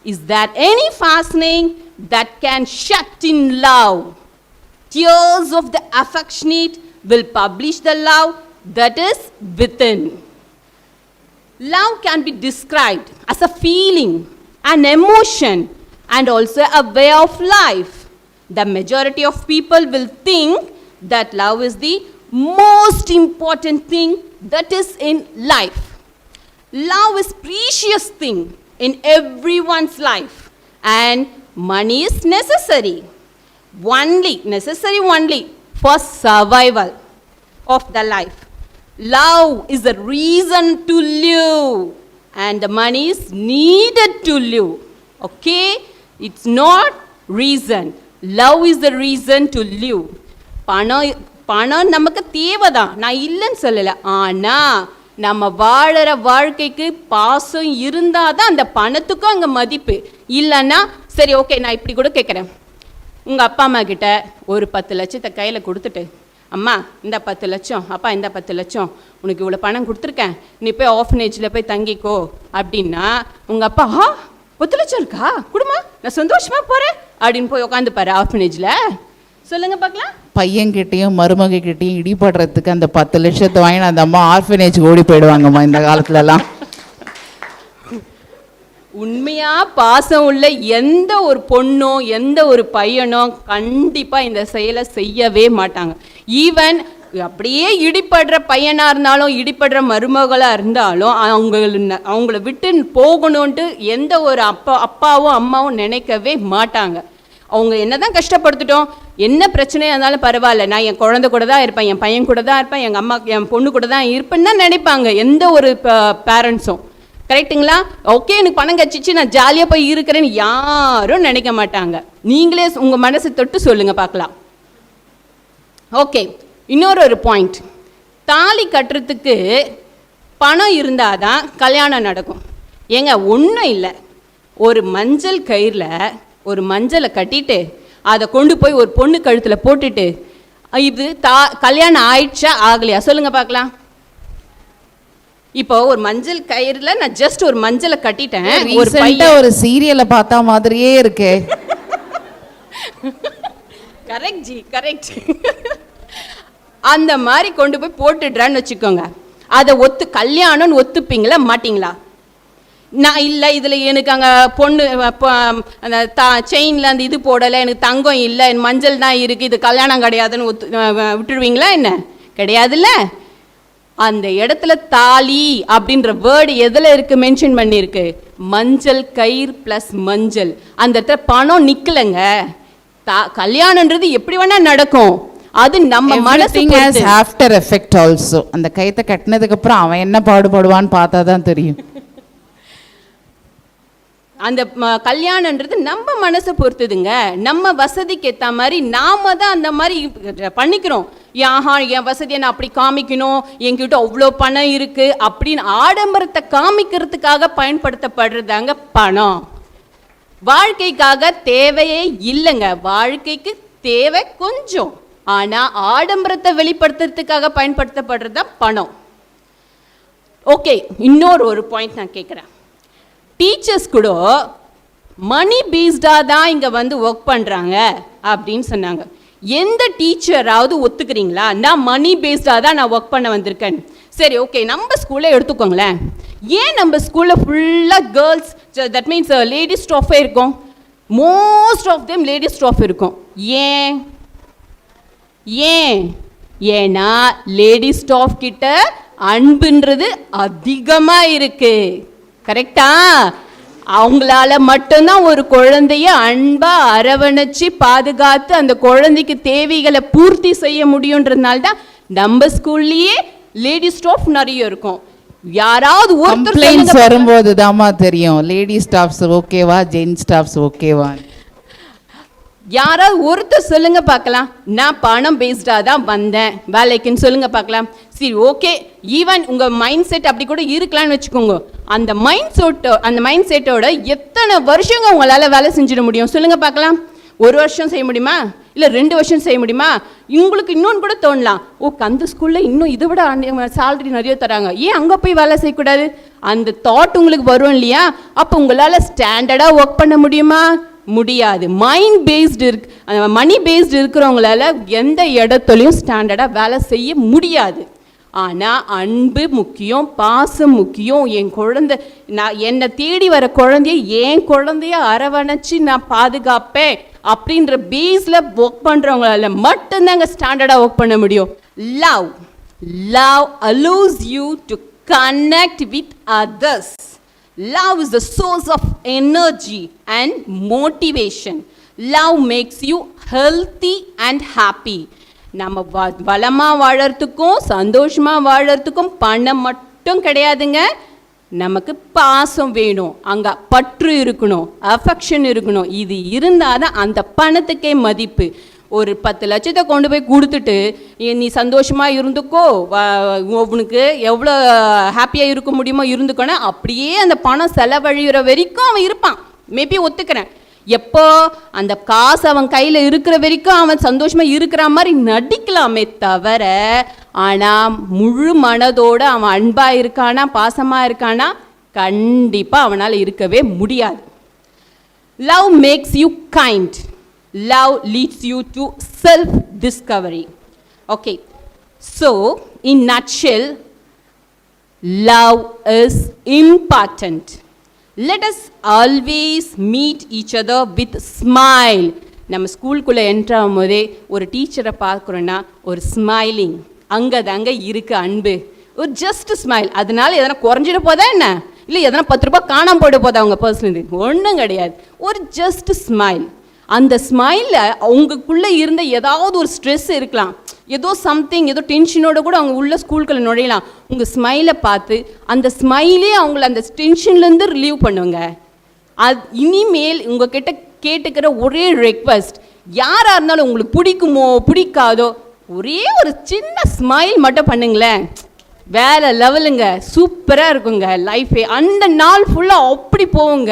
Is there any fastening that can shut in love? Tears of the affectionate will publish the love that is within. Love can be described as a feeling, an emotion, and also a way of life. The majority of people will think that love is the most important thing that is in life. Love is precious thing in everyone's life, and money is necessary only for survival of the life. Love is the reason to live, and the money is needed to live. Okay? It's not reason. Love is the reason to live. பணம் நமக்கு தேவைதான், நான் இல்லைன்னு சொல்லலை. ஆனால் நம்ம வாழற வாழ்க்கைக்கு பாசம் இருந்தால் தான் அந்த பணத்துக்கும் அங்கே மதிப்பு. இல்லைன்னா சரி ஓகே, நான் இப்படி கூட கேட்குறேன். உங்கள் அப்பா அம்மா கிட்ட ஒரு 10 லட்சத்தை கையில் கொடுத்துட்டு, அம்மா இந்த 10 லட்சம், அப்பா இந்த 10 லட்சம், உனக்கு இவ்வளோ பணம் கொடுத்துருக்கேன், நீ போய் ஆஃபனேஜில் போய் தங்கிக்கோ அப்படின்னா உங்கள் அப்பா 10 லட்சம் இருக்கா குடுமா, நான் சந்தோஷமாக போகிறேன் அப்படின்னு போய் உட்காந்துப்பாரு ஆஃபனேஜில். சொல்லுங்க பார்க்கலாம். பையன்கிட்டையும் மருமகிட்டையும் இடிபடுறதுக்கு அந்த 10 லட்சத்தை வாங்கி அந்த அம்மா ஆர்ஃபனேஜ் ஓடி போயிடுவாங்கம்மா இந்த காலத்துலலாம். உண்மையா பாசம் உள்ள எந்த ஒரு பொண்ணோ எந்த ஒரு பையனோ கண்டிப்பாக இந்த செயலை செய்யவே மாட்டாங்க. ஈவன் அப்படியே இடிப்படுற பையனாக இருந்தாலும் இடிப்படுற மருமகளாக இருந்தாலும் அவங்கள விட்டு போகணுன்ட்டு எந்த ஒரு அப்பாவும் அம்மாவும் நினைக்கவே மாட்டாங்க. அவங்க என்ன தான் கஷ்டப்படுத்திட்டோம், என்ன பிரச்சனையாக இருந்தாலும் பரவாயில்ல, நான் என் குழந்தை கூட தான் இருப்பேன், என் பையன் கூட தான் இருப்பேன், எங்கள் அம்மா என் பொண்ணு கூட தான் இருப்பேன்னு தான் நினைப்பாங்க எந்த ஒரு பேரண்ட்ஸும். கரெக்டுங்களா? ஓகே, எனக்கு பணம் கட்சிச்சு நான் ஜாலியாக போய் இருக்கிறேன்னு யாரும் நினைக்க மாட்டாங்க. நீங்களே உங்கள் மனசை தொட்டு சொல்லுங்கள் பார்க்கலாம். ஓகே, இன்னொரு பாயிண்ட், தாலி கட்டுறதுக்கு பணம் இருந்தால் தான் கல்யாணம் நடக்கும். ஏங்க ஒன்றும் இல்லை, ஒரு மஞ்சள் கயிறில் ஒரு மஞ்சளை கட்டிட்டு அதை கொண்டு போய் ஒரு பொண்ணு கழுத்தில் போட்டுட்டு இது கல்யாணம் ஆயிடுச்சா ஆகலையா சொல்லுங்கள் பார்க்கலாம். இப்போ ஒரு மஞ்சள் கயிறுல நான் ஜஸ்ட் ஒரு மஞ்சளை கட்டிட்டேன், ஒரு சீரியலை பார்த்தா மாதிரியே இருக்கே. Correct G, correct. அந்த மாதிரி கொண்டு போய் போட்டுடுறான்னு வச்சுக்கோங்க, அதை கல்யாணம்னு ஒத்துப்பீங்களா மாட்டிங்களா? நான் இல்லை, இதில் எனக்கு அங்கே பொண்ணு அந்த செயினில் அந்த இது போடலை, எனக்கு தங்கம் இல்லை, என் மஞ்சள் தான் இருக்குது, இது கல்யாணம் கிடையாதுன்னு விட்டுடுவீங்களா? என்ன கிடையாதுல்ல. அந்த இடத்துல தாலி அப்படின்ற வேர்டு எதில் இருக்கு மென்ஷன் பண்ணியிருக்கு? மஞ்சள் கயிறு ப்ளஸ் மஞ்சள். அந்த இடத்துல பணம் நிற்கலைங்க. கல்யாணன்றது எப்படி வேணா நடக்கும், அது நம்ம மனசு ஆஃப்டர் எஃபெக்ட் ஆல்சோ. அந்த கயித்தை கட்டினதுக்கு அப்புறம் அவன் என்ன பாடுபடுவான்னு பார்த்தா தான் தெரியும். அந்த கல்யாணன்றது நம்ம மனசை பொறுத்துதுங்க. நம்ம வசதிக்கு ஏற்ற மாதிரி நாம தான் அந்த மாதிரி பண்ணிக்கிறோம். என் வசதியை நான் அப்படி காமிக்கணும், என்கிட்ட அவ்வளோ பணம் இருக்குது அப்படின்னு ஆடம்பரத்தை காமிக்கிறதுக்காக பயன்படுத்தப்படுறதாங்க பணம். வாழ்க்கைக்காக தேவையே இல்லைங்க. வாழ்க்கைக்கு தேவை கொஞ்சம், ஆனால் ஆடம்பரத்தை வெளிப்படுத்துறதுக்காக பயன்படுத்தப்படுறது தான் பணம். ஓகே, இன்னொரு பாயிண்ட் நான் கேட்குறேன். டீச்சர்ஸ் கூட மணி பேஸ்டாக தான் இங்கே வந்து ஒர்க் பண்ணுறாங்க அப்படின்னு சொன்னாங்க. எந்த டீச்சராவது ஒத்துக்கிறீங்களா நான் மணி பேஸ்டாக தான் நான் ஒர்க் பண்ண வந்திருக்கேன்? சரி, ஓகே, நம்ம ஸ்கூலை எடுத்துக்கோங்களேன். ஏன் நம்ம ஸ்கூலில் ஃபுல்லாக கேர்ள்ஸ், தட் மீன்ஸ் லேடிஸ் ஸ்டாஃபே இருக்கும். Most of them ladies staff இருக்கும். ஏன்னா லேடிஸ் ஸ்டாஃப் கிட்ட அன்புன்றது அதிகமாக இருக்கு. கரெக்டா? அவங்களால மட்டும்தான் ஒரு குழந்தைய அன்பா அரவணைச்சு பாதுகாத்து அந்த குழந்தைக்கு தேவைகளை பூர்த்தி செய்ய முடியுன்றதுனால தான் நம்ம ஸ்கூல்லயே லேடி ஸ்டாஃப் நிறைய இருக்கும். யாராவது கம்ப்ளைண்ட்ஸ் வரும்போது தாமா தெரியும் லேடி ஸ்டாஃப்ஸ் ஓகேவா ஜென்ஸ் ஸ்டாஃப்ஸ் ஓகேவா. யாராவது ஒருத்தர் சொல்லுங்க பார்க்கலாம், நான் பணம் பேஸ்டாக தான் வந்தேன் வேலைக்குன்னு சொல்லுங்க பார்க்கலாம். சரி, ஓகே, ஈவன் உங்கள் மைண்ட் செட் அப்படி கூட இருக்கலாம்னு வச்சுக்கோங்க. அந்த மைண்ட் செட்டோட எத்தனை வருஷங்க உங்களால் வேலை செஞ்சிட முடியும் சொல்லுங்க பார்க்கலாம்? 1 வருஷம் செய்ய முடியுமா? இல்லை 2 வருஷம் செய்ய முடியுமா? உங்களுக்கு இன்னொன்று கூட தோணலாம், அந்த ஸ்கூலில் இன்னும் இதை விட சேலரி நிறைய தராங்க, ஏன் அங்கே போய் வேலை செய்யக்கூடாது? அந்த தாட் உங்களுக்கு வரும் இல்லையா? அப்போ உங்களால் ஸ்டாண்டர்டாக ஒர்க் பண்ண முடியுமா? முடியாது. மைண்ட் பேஸ்டு மணி பேஸ்டு இருக்கிறவங்களால எந்த இடத்துலையும் ஸ்டாண்டர்டாக வேலை செய்ய முடியாது. ஆனால் அன்பு முக்கியம், பாசம் முக்கியம். என் குழந்தை, நான் என்னை தேடி வர குழந்தைய என் குழந்தைய அரவணைச்சு நான் பாதுகாப்பேன் அப்படின்ற பேஸில் ஒர்க் பண்ணுறவங்களால மட்டும்தாங்க ஸ்டாண்டர்டாக ஒர்க் பண்ண முடியும். Love allows you to connect with others. Love is the source of energy and motivation. Love makes you healthy and happy. நம்ம வளமாக வாழறதுக்கும் சந்தோஷமாக வாழறதுக்கும் பணம் மட்டும் கிடையாதுங்க. நமக்கு பாசம் வேணும், அங்கே பற்று இருக்கணும், அஃபெக்ஷன் இருக்கணும். இது இருந்தால் தான் அந்த பணத்துக்கே மதிப்பு. ஒரு 10 லட்சத்தை கொண்டு போய் கொடுத்துட்டு நீ சந்தோஷமாக இருந்துக்கோ, உனக்கு எவ்வளோ ஹாப்பியாக இருக்க முடியுமோ இருந்துக்கோன்னா அப்படியே அந்த பணம் செலவழிகிற வரைக்கும் அவன் இருப்பான். மேபி ஒத்துக்கிறேன். எப்போ அந்த காசு அவன் கையில் இருக்கிற வரைக்கும் அவன் சந்தோஷமாக இருக்கிற மாதிரி நடிக்கலாமே தவிர, ஆனால் முழு மனதோடு அவன் அன்பாக இருக்கானா பாசமாக இருக்கானா கண்டிப்பாக அவனால் இருக்கவே முடியாது. Love makes you kind. Love leads you to self-discovery. Okay, so in nutshell, love is important. Let us always meet each other with smile. நம்ம ஸ்கூலுக்குள்ளே என்ட்ரு ஆகும்போதே ஒரு டீச்சரை பார்க்குறோன்னா ஒரு ஸ்மைலிங், அங்கே தாங்க இருக்குது அன்பு. ஒரு ஜஸ்ட் ஸ்மைல், அதனால எதனா குறைஞ்சிட போதா என்ன? இல்லை எதனா 10 ரூபாய் காணாமல் போயிட போதா அவங்க பர்சனலி? ஒன்றும் கிடையாது. ஒரு ஜஸ்ட் ஸ்மைல். அந்த ஸ்மைலில் அவங்களுக்குள்ளே இருந்த ஏதாவது ஒரு ஸ்ட்ரெஸ் இருக்கலாம், ஏதோ சம்திங், ஏதோ டென்ஷனோடு கூட அவங்க உள்ள ஸ்கூலுக்குள்ளே நுழையலாம். உங்கள் ஸ்மைலை பார்த்து அந்த ஸ்மைலே அவங்கள அந்த டென்ஷன்லேருந்து ரிலீவ் பண்ணுங்க. அது இனிமேல் உங்ககிட்ட கேட்டுக்கிற ஒரே ரெக்வஸ்ட், யாராக இருந்தாலும் உங்களுக்கு பிடிக்குமோ பிடிக்காதோ ஒரே ஒரு சின்ன ஸ்மைல் மட்டும் பண்ணுங்களேன், வேற லெவலுங்க, சூப்பராக இருக்குங்க லைஃபே. அந்த நாள் ஃபுல்லாக அப்படி போவோங்க.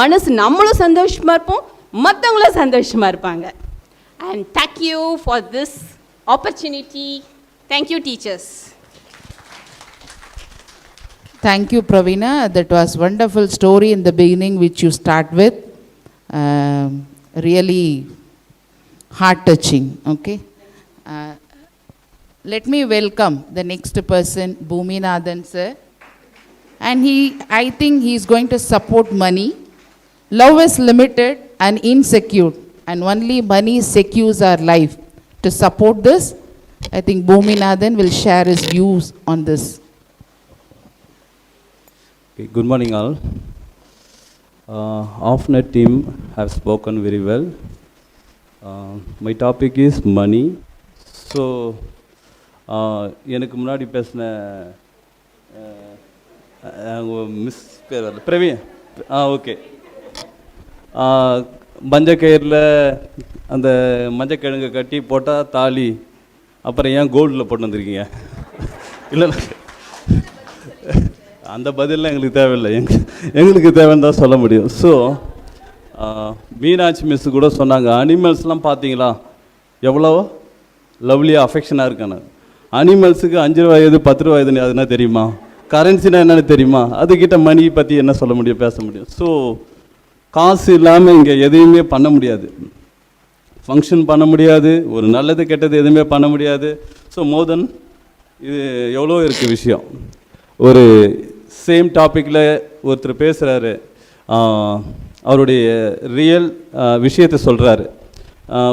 மனசு நம்மளும் சந்தோஷமாக இருப்போம், மற்றவங்களும் சந்தோஷமாக இருப்பாங்க. And thank you for this opportunity. Thank you teachers. Thank you, Pravina. That was wonderful story in the beginning which you start with. Really heart-touching. Okay. Let me welcome the next person, Bhuminathan sir. And I think he is going to support money. Love is limited and insecure, and only money secures our life. To support this, I think Bhuminathan will share his views on this. Okay, good morning all. Offnet team have spoken very well. My topic is money. So, எனக்கு முன்னாடி பேசின மிஸ் பேர் வரல, பிரவீன். ஓகே. மஞ்சக்கயிறில் அந்த மஞ்சக்கிழங்கு கட்டி போட்டால் தாலி, அப்புறம் ஏன் கோல்டில் போட்டு வந்திருக்கீங்க? இல்லை, அந்த பதிலெலாம் எங்களுக்கு தேவையில்லை, எங்களுக்கு தேவைன்னு தான் சொல்ல முடியும். ஸோ மீனாட்சி மிஸ் கூட சொன்னாங்க, அனிமல்ஸ்லாம் பார்த்தீங்களா எவ்வளோ லவ்லியாக அஃபெக்ஷனாக இருக்கானு. அனிமல்ஸுக்கு 5 வயது 10 வயதுன்னு அதுனா தெரியுமா? கரன்சினா என்னென்னு தெரியுமா? அதுக்கிட்ட மணி பற்றி என்ன சொல்ல முடியும், பேச முடியும்? ஸோ காசு இல்லாமல் இங்கே எதையுமே பண்ண முடியாது, ஃபங்க்ஷன் பண்ண முடியாது, ஒரு நல்லது கெட்டது எதுவுமே பண்ண முடியாது. ஸோ மோர் தென் இது எவ்வளோ இருக்குது விஷயம். ஒரு சேம் டாப்பிக்கில் ஒருத்தர் பேசுகிறாரு, அவருடைய ரியல் விஷயத்தை சொல்கிறாரு.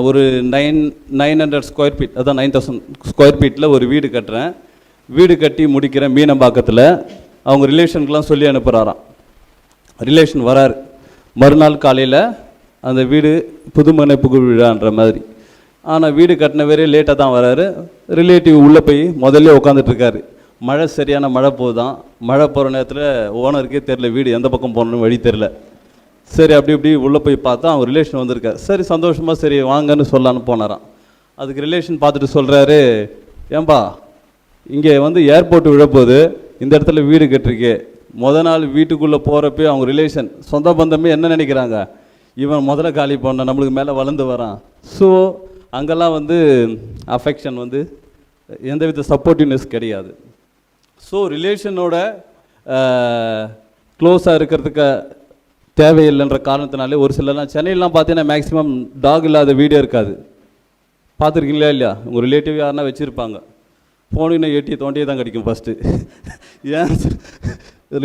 ஒரு 900 ஸ்கொயர் ஃபீட், அதான் 9000 ஸ்கொயர் ஃபீட்டில் ஒரு வீடு கட்டுறேன், வீடு கட்டி முடிக்கிறேன் மீனம்பாக்கத்தில். அவங்க ரிலேஷனுக்கெலாம் சொல்லி அனுப்புகிறாராம். ரிலேஷன் வராரு, மறுநாள் காலையில் அந்த வீடு புதுமனை புகழ் விழான்ற மாதிரி. ஆனால் வீடு கட்டின வேறே லேட்டாக தான் வராரு. ரிலேட்டிவ் உள்ளே போய் முதல்ல உட்காந்துட்ருக்காரு. மழை, சரியான மழை போகுதான். மழை போகிற நேரத்தில் ஓனருக்கே தெரில வீடு எந்த பக்கம் போகணுன்னு வழி தெரில. சரி அப்படி இப்படி உள்ளே போய் பார்த்தா அவங்க ரிலேஷன் வந்திருக்காரு. சரி சந்தோஷமாக சரி வாங்கன்னு சொல்லலான்னு போனாராம். அதுக்கு ரிலேஷன் பார்த்துட்டு சொல்கிறாரு, ஏன்பா இங்கே வந்து ஏர்போர்ட் விழப்போகுது, இந்த இடத்துல வீடு கட்டிருக்கே. நாள் வீட்டுக்குள்ளே போகிறப்பே அவங்க ரிலேஷன் சொந்த பந்தமே என்ன நினைக்கிறாங்க, இவன் முதல்ல காலி பண்ண நம்மளுக்கு மேலே வளர்ந்து வரான். ஸோ அங்கெல்லாம் வந்து அஃபெக்ஷன் வந்து எந்தவித சப்போர்ட்டிவ்னஸ் கிடையாது. ஸோ ரிலேஷனோட க்ளோஸாக இருக்கிறதுக்கு தேவையில்லைன்ற காரணத்தினாலே ஒரு சிலர்லாம் சென்னையிலாம் பார்த்தீங்கன்னா மேக்ஸிமம் டாக் இல்லாத வீடே இருக்காது. பார்த்துருக்கீங்களா இல்லையா? உங்கள் ரிலேட்டிவ் யாருன்னா வச்சுருப்பாங்க, போனீங்கன்னா எட்டியை தோண்டியே தான் கிடைக்கும் ஃபஸ்ட்டு. ஏன்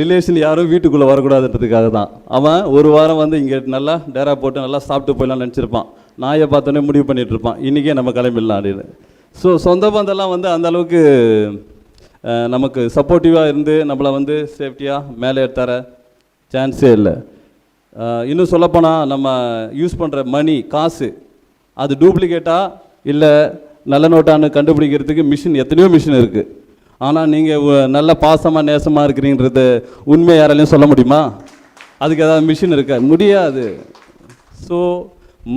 ரிலேஷன் யாரும் வீட்டுக்குள்ளே வரக்கூடாதுன்றதுக்காக தான். அவன் ஒரு வாரம் வந்து இங்கே நல்லா டேரா போட்டு நல்லா சாப்பிட்டு போயிடலாம் நினச்சிருப்பான். நாயை பார்த்தோன்னே முடிவு பண்ணிகிட்டு இருப்பான், இன்றைக்கே நம்ம கிளம்பிடலாம் அப்படின்னு. ஸோ சொந்த பந்தெல்லாம் வந்து அந்தளவுக்கு நமக்கு சப்போர்ட்டிவாக இருந்து நம்மளை வந்து சேஃப்டியாக மேலே தர சான்ஸே இல்லை. இன்னும் சொல்லப்போனால் நம்ம யூஸ் பண்ணுற மணி, காசு, அது டூப்ளிகேட்டாக இல்லை நல்ல நோட்டான்னு கண்டுபிடிக்கிறதுக்கு மிஷின், எத்தனையோ மிஷின் இருக்குது. ஆனால் நீங்கள் நல்ல பாசமாக நேசமாக இருக்கிறீங்கிறது உண்மை யாராலையும் சொல்ல முடியுமா? அதுக்கு ஏதாவது மிஷின் இருக்க முடியாது. ஸோ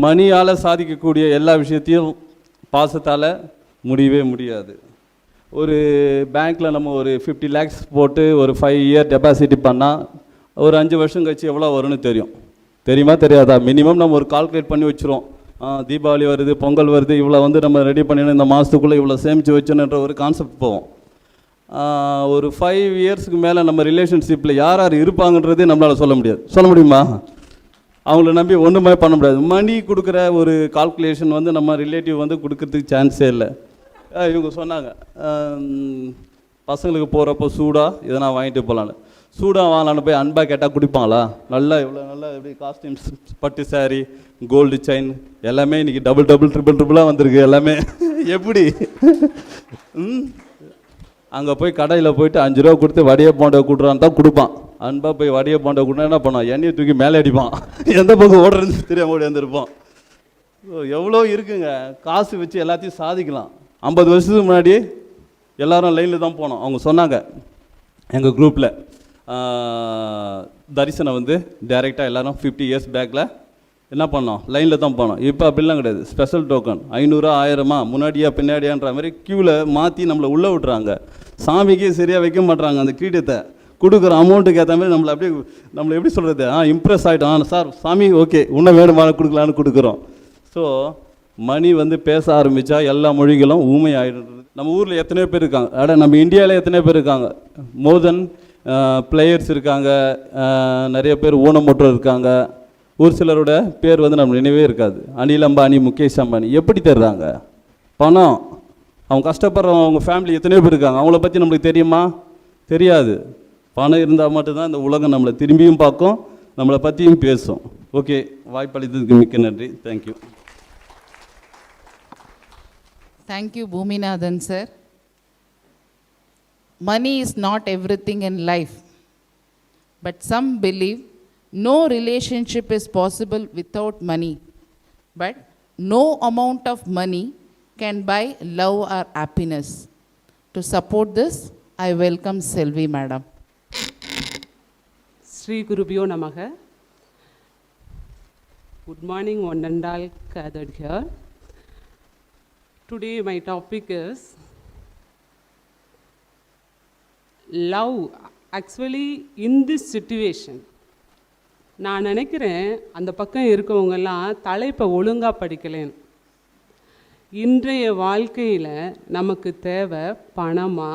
மணியால் சாதிக்கக்கூடிய எல்லா விஷயத்தையும் பாசத்தால் முடியவே முடியாது. ஒரு பேங்க்கில் நம்ம ஒரு 50 lakhs போட்டு ஒரு 5 year டெபாசிட் பண்ணால் ஒரு 5 வருஷம் கழிச்சு எவ்வளோ வரும்னு தெரியுமா தெரியாதா? மினிமம் நம்ம ஒரு கால்குலேட் பண்ணி வச்சுருவோம். தீபாவளி வருது, பொங்கல் வருது, இவ்வளோ வந்து நம்ம ரெடி பண்ணிடணும், இந்த மாதத்துக்குள்ளே இவ்வளோ சேமித்து வச்சோன்ற ஒரு கான்செப்ட் போவோம். ஒரு 5 yearsக்கு மேலே நம்ம ரிலேஷன்ஷிப்பில் யார் யார் இருப்பாங்கன்றதே நம்மளால் சொல்ல முடியுமா? அவங்கள நம்பி ஒன்றுமே பண்ண முடியாது. மணி கொடுக்குற ஒரு கால்குலேஷன் வந்து நம்ம ரிலேட்டிவ் வந்து கொடுக்கறதுக்கு சான்ஸே இல்லை. இவங்க சொன்னாங்க, பசங்களுக்கு போகிறப்போ சூடாக எதனா வாங்கிட்டு போகலான்னு. சூடாக வாங்கலான்னு போய் அன்பாக கேட்டால் குடிப்பாங்களா? நல்லா இவ்வளோ நல்லா எப்படி காஸ்டியூம்ஸ், பட்டு சாரி, கோல்டு செயின் எல்லாமே இன்றைக்கி டபுள் ட்ரிபிளாக வந்திருக்கு எல்லாமே. எப்படி அங்கே போய் கடையில் போயிட்டு 5 ரூபா கொடுத்து வடையை போண்டை கூட்டுறான்னு தான் கொடுப்பான். அன்பாக போய் வடையை போண்டை கூட்டினா என்ன பண்ணான், எண்ணெயை தூக்கி மேலே அடிப்பான், எந்த பக்கம் ஓடுறது தெரியாமல் ஓடி வந்துருப்பான். எவ்வளோ இருக்குங்க, காசு வச்சு எல்லாத்தையும் சாதிக்கலாம். 50 வருஷத்துக்கு முன்னாடி எல்லோரும் லைனில் தான் போனோம். அவங்க சொன்னாங்க எங்கள் குரூப்பில் தரிசனம் வந்து டைரெக்டாக எல்லோரும் 50 years பேக்கில் என்ன பண்ணோம், லைனில் தான் போனோம். இப்போ அப்படிலாம் கிடையாது. ஸ்பெஷல் டோக்கன் 500 1000 முன்னாடியா பின்னாடியான்ற மாதிரி க்யூவில் மாற்றி நம்மளை உள்ளே விட்றாங்க. சாமிக்கே சரியாக வைக்க மாட்றாங்க. அந்த கிரீடத்தை கொடுக்குற அமௌண்ட்டுக்கு ஏற்ற மாதிரி நம்மளை எப்படி சொல்கிறது, இம்ப்ரெஸ் ஆகிட்டோம். சார் சாமி ஓகே இன்னும் வேணுமான கொடுக்கலான்னு கொடுக்குறோம். ஸோ மணி வந்து பேச ஆரம்பித்தா எல்லா மொழிகளும் ஊமை ஆகிடுறது. நம்ம ஊரில் எத்தனையோ பேர் இருக்காங்க, நம்ம இந்தியாவில் எத்தனையோ பேர் இருக்காங்க, மோர் தென் பிளேயர்ஸ் இருக்காங்க, நிறைய பேர் ஊனமுற்றோர் இருக்காங்க. ஒரு சிலரோட பேர் வந்து நம்ம நினைவே இருக்காது. அனில் அம்பானி, முகேஷ் அம்பானி எப்படி தர்றாங்க பணம்? அவங்க கஷ்டப்படுறவங்க, அவங்க ஃபேமிலி எத்தனையோ பேர் இருக்காங்க, அவங்கள பற்றி நம்மளுக்கு தெரியுமா? தெரியாது. பணம் இருந்தால் மட்டும்தான் இந்த உலகம் நம்மளை திரும்பியும் பார்க்கும், நம்மளை பற்றியும் பேசும். ஓகே, வாய்ப்பளித்ததுக்கு மிக்க நன்றி. Thank you. Thank you, Bhuminathan sir. Money is not everything in life, but some believe no relationship is possible without money, but no amount of money can buy love or happiness. To support this, I welcome Selvi madam. Sri Gurubhyo Namaha. Good morning, one and all gathered here. Today my topic is love. Actually, in this situation, நான் நினைக்கிறேன் அந்த பக்கம் இருக்கவங்கெல்லாம் தலைப்பை ஒழுங்காக படிக்கலேன்னு. இன்றைய வாழ்க்கையில் நமக்கு தேவை பணமா,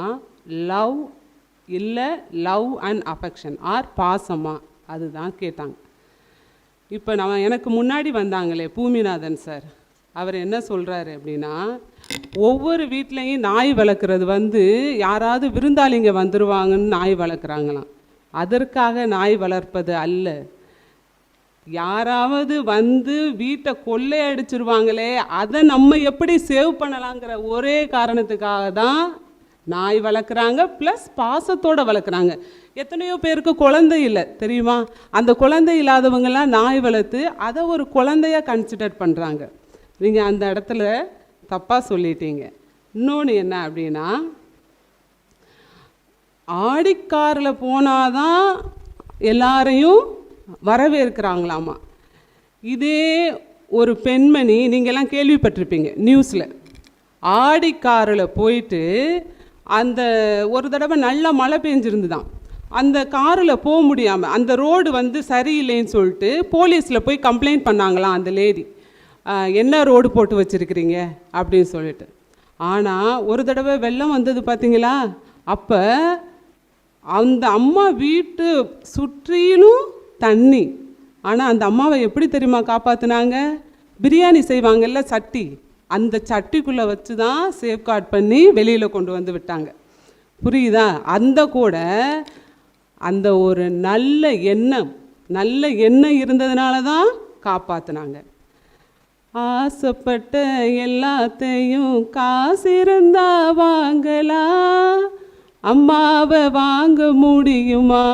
லவ் இல்லை லவ் அண்ட் அஃபெக்ஷன் ஆர் பாசமா, அதுதான் கேட்டாங்க. இப்போ எனக்கு முன்னாடி வந்தாங்களே பூமிநாதன் சார், அவர் என்ன சொல்கிறாரு அப்படின்னா, ஒவ்வொரு வீட்லேயும் நாய் வளர்க்குறது யாராவது விருந்தாளிங்க வந்துடுவாங்கன்னு நாய் வளர்க்குறாங்களாம். அதற்காக நாய் வளர்ப்பது அல்ல, யாராவது வீட்டை கொள்ளையடிச்சிருவாங்களே அதை நம்ம எப்படி சேவ் பண்ணலாங்கிற ஒரே காரணத்துக்காக தான் நாய் வளர்க்குறாங்க. ப்ளஸ் பாசத்தோடு வளர்க்குறாங்க. எத்தனையோ பேருக்கு குழந்தை இல்லை தெரியுமா? அந்த குழந்தை இல்லாதவங்கெல்லாம் நாய் வளர்த்து அதை ஒரு குழந்தையாக கன்சிடர் பண்ணுறாங்க. நீங்கள் அந்த இடத்துல தப்பாக சொல்லிட்டீங்க. இன்னொன்று என்ன அப்படின்னா, ஆடிக்காரில் போனாதான் எல்லாரையும் வரவேற்கிறாங்களாமா. இதே ஒரு பெண்மணி, நீங்கள்லாம் கேள்விப்பட்டிருப்பீங்க நியூஸில், ஆடிக்காரில் போயிட்டு அந்த ஒரு தடவை நல்ல மழை பெஞ்சிருந்துதான், அந்த காரில் போக முடியாமல் அந்த ரோடு சரியில்லைன்னு சொல்லிட்டு போலீஸில் போய் கம்ப்ளைண்ட் பண்ணாங்களாம் அந்த லேடி, என்ன ரோடு போட்டு வச்சுருக்கிறீங்க அப்படின்னு சொல்லிட்டு. ஆனால் ஒரு தடவை வெள்ளம் வந்தது பார்த்தீங்களா, அப்போ அந்த அம்மா வீட்டு சுற்றிலும் தண்ணி. ஆனால் அந்த அம்மாவை எப்படி தெரியுமா காப்பாற்றினாங்க? பிரியாணி செய்வாங்கல்ல சட்டி, அந்த சட்டிக்குள்ளே வச்சு தான் சேஃப்கார்ட் பண்ணி வெளியில் கொண்டு வந்து விட்டாங்க. புரியுதா? அந்த கூட அந்த ஒரு நல்ல எண்ணம் இருந்ததுனால தான் காப்பாற்றினாங்க. ஆசைப்பட்ட எல்லாத்தையும் காசு இருந்தா வாங்கலாம், அம்மாவை வாங்க முடியுமா?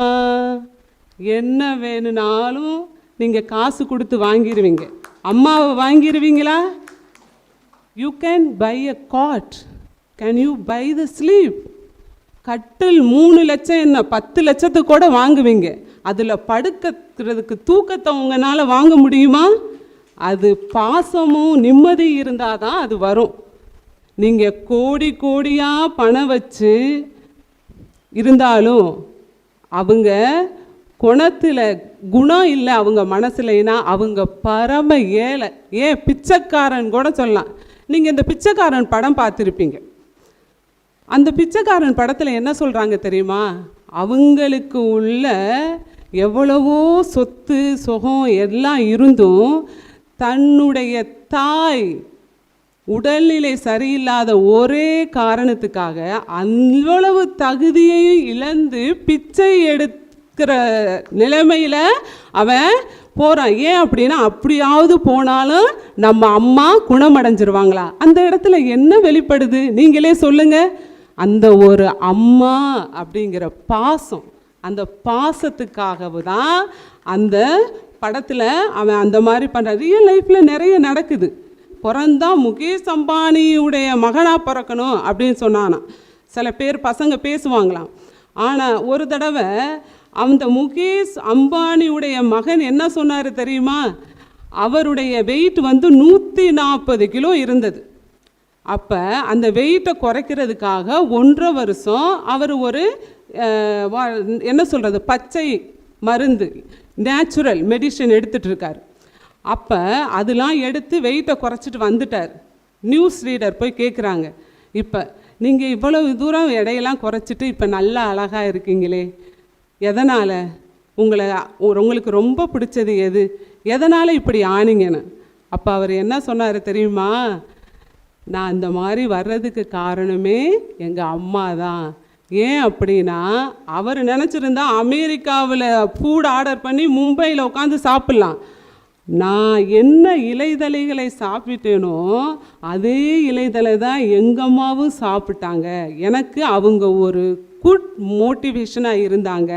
என்ன வேணும்னாலும் நீங்கள் காசு கொடுத்து வாங்கிடுவீங்க, அம்மாவை வாங்கிடுவீங்களா? You can buy a cot, can you buy the sleep? கட்டில் 3 லட்சம் என்ன 10 லட்சத்துக்கு கூட வாங்குவீங்க, அதில் படுக்கிறதுக்கு தூக்கத்தை உங்களால் வாங்க முடியுமா? அது பாசமும் நிம்மதி இருந்தால் தான் அது வரும். நீங்கள் கோடி கோடியாக பணம் வச்சு இருந்தாலும் அவங்க குணத்தில் குணம் இல்லை, அவங்க மனசுலனா அவங்க பரம ஏழை, ஏன் பிச்சைக்காரன் கூட சொல்லலாம். நீங்கள் இந்த பிச்சைக்காரன் படம் பார்த்துருப்பீங்க. அந்த பிச்சைக்காரன் படத்தில் என்ன சொல்கிறாங்க தெரியுமா? அவங்களுக்கு உள்ள எவ்வளவோ சொத்து சுகம் எல்லாம் இருந்தும் தன்னுடைய தாய் உடல்நிலை சரியில்லாத ஒரே காரணத்துக்காக அவ்வளவு தகுதியையும் இழந்து பிச்சை எடுக்கிற நிலைமையில் அவன் போகிறான். ஏன் அப்படின்னா, அப்படியாவது போனாலும் நம்ம அம்மா குணமடைஞ்சிருவாங்களா? அந்த இடத்துல என்ன வெளிப்படுது நீங்களே சொல்லுங்கள். அந்த ஒரு அம்மா அப்படிங்கிற பாசம், அந்த பாசத்துக்காகவு தான் அந்த படத்தில் அவன் அந்த மாதிரி பண்ணுறான். ரியல் லைஃப்பில் நிறைய நடக்குது. பிறந்தா முகேஷ் அம்பானியுடைய மகனாக பிறக்கணும் அப்படின்னு சொன்னானா. சில பேர் பசங்க பேசுவாங்களாம். ஆனால் ஒரு தடவை அந்த முகேஷ் அம்பானியுடைய மகன் என்ன சொன்னார் தெரியுமா? அவருடைய வெயிட் 140 கிலோ இருந்தது. அப்போ அந்த வெயிட்டை குறைக்கிறதுக்காக 1.5 வருஷம் அவர் ஒரு என்ன சொல்கிறது பச்சை மருந்து நேச்சுரல் மெடிசன் எடுத்துகிட்டு இருக்கார். அப்போ அதெல்லாம் எடுத்து வெயிட்டை குறைச்சிட்டு வந்துட்டார். நியூஸ் ரீடர் போய் கேட்குறாங்க, இப்போ நீங்கள் இவ்வளவு தூரம் எடையெல்லாம் குறைச்சிட்டு இப்போ நல்லா அழகாக இருக்கீங்களே, எதனால்? உங்களுக்கு ரொம்ப பிடிச்சது எது? எதனால் இப்படி ஆனீங்கன்னு. அப்போ அவர் என்ன சொன்னார் தெரியுமா? நான் இந்த மாதிரி வர்றதுக்கு காரணமே எங்கள் அம்மா தான். ஏன் அப்படின்னா, அவர் நினச்சிருந்தா அமெரிக்காவில் ஃபுட் ஆர்டர் பண்ணி மும்பையில் உட்காந்து சாப்பிட்லாம். நான் என்ன இலைதழைகளை சாப்பிட்டேனோ அதே இலைதழை தான் எங்கள் அம்மாவும் சாப்பிட்டாங்க. எனக்கு அவங்க ஒரு குட் மோட்டிவேஷனாக இருந்தாங்க.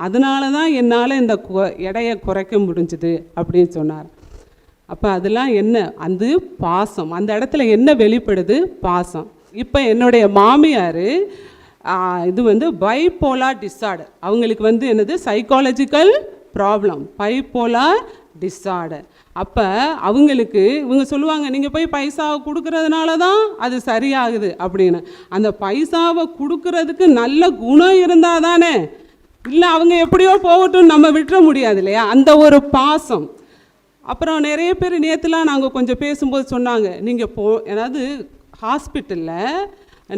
அதனால தான் என்னால் இந்த எடையை குறைக்க முடிஞ்சுது அப்படின்னு சொன்னார். அப்போ அதெல்லாம் என்ன? அந்த பாசம். அந்த இடத்துல என்ன வெளிப்படுது? பாசம். இப்போ என்னுடைய மாமியார் இது பைபோலார் டிஸார்டர். அவங்களுக்கு என்னது சைக்காலஜிக்கல் ப்ராப்ளம், பைபோலார் டிஸார்டர். அப்போ அவங்களுக்கு இவங்க சொல்லுவாங்க, நீங்கள் போய் பைசாவை கொடுக்கறதுனால தான் அது சரியாகுது அப்படின்னு. அந்த பைசாவை கொடுக்கறதுக்கு நல்ல குணம் இருந்தால் தானே இல்லை அவங்க எப்படியோ போகட்டும் நம்ம விட்டுற முடியாது இல்லையா, அந்த ஒரு பாசம். அப்புறம் நிறைய பேர் நேற்றுலாம் நாங்கள் கொஞ்சம் பேசும்போது சொன்னாங்க, நீங்கள் ஏதாவது ஹாஸ்பிட்டலில்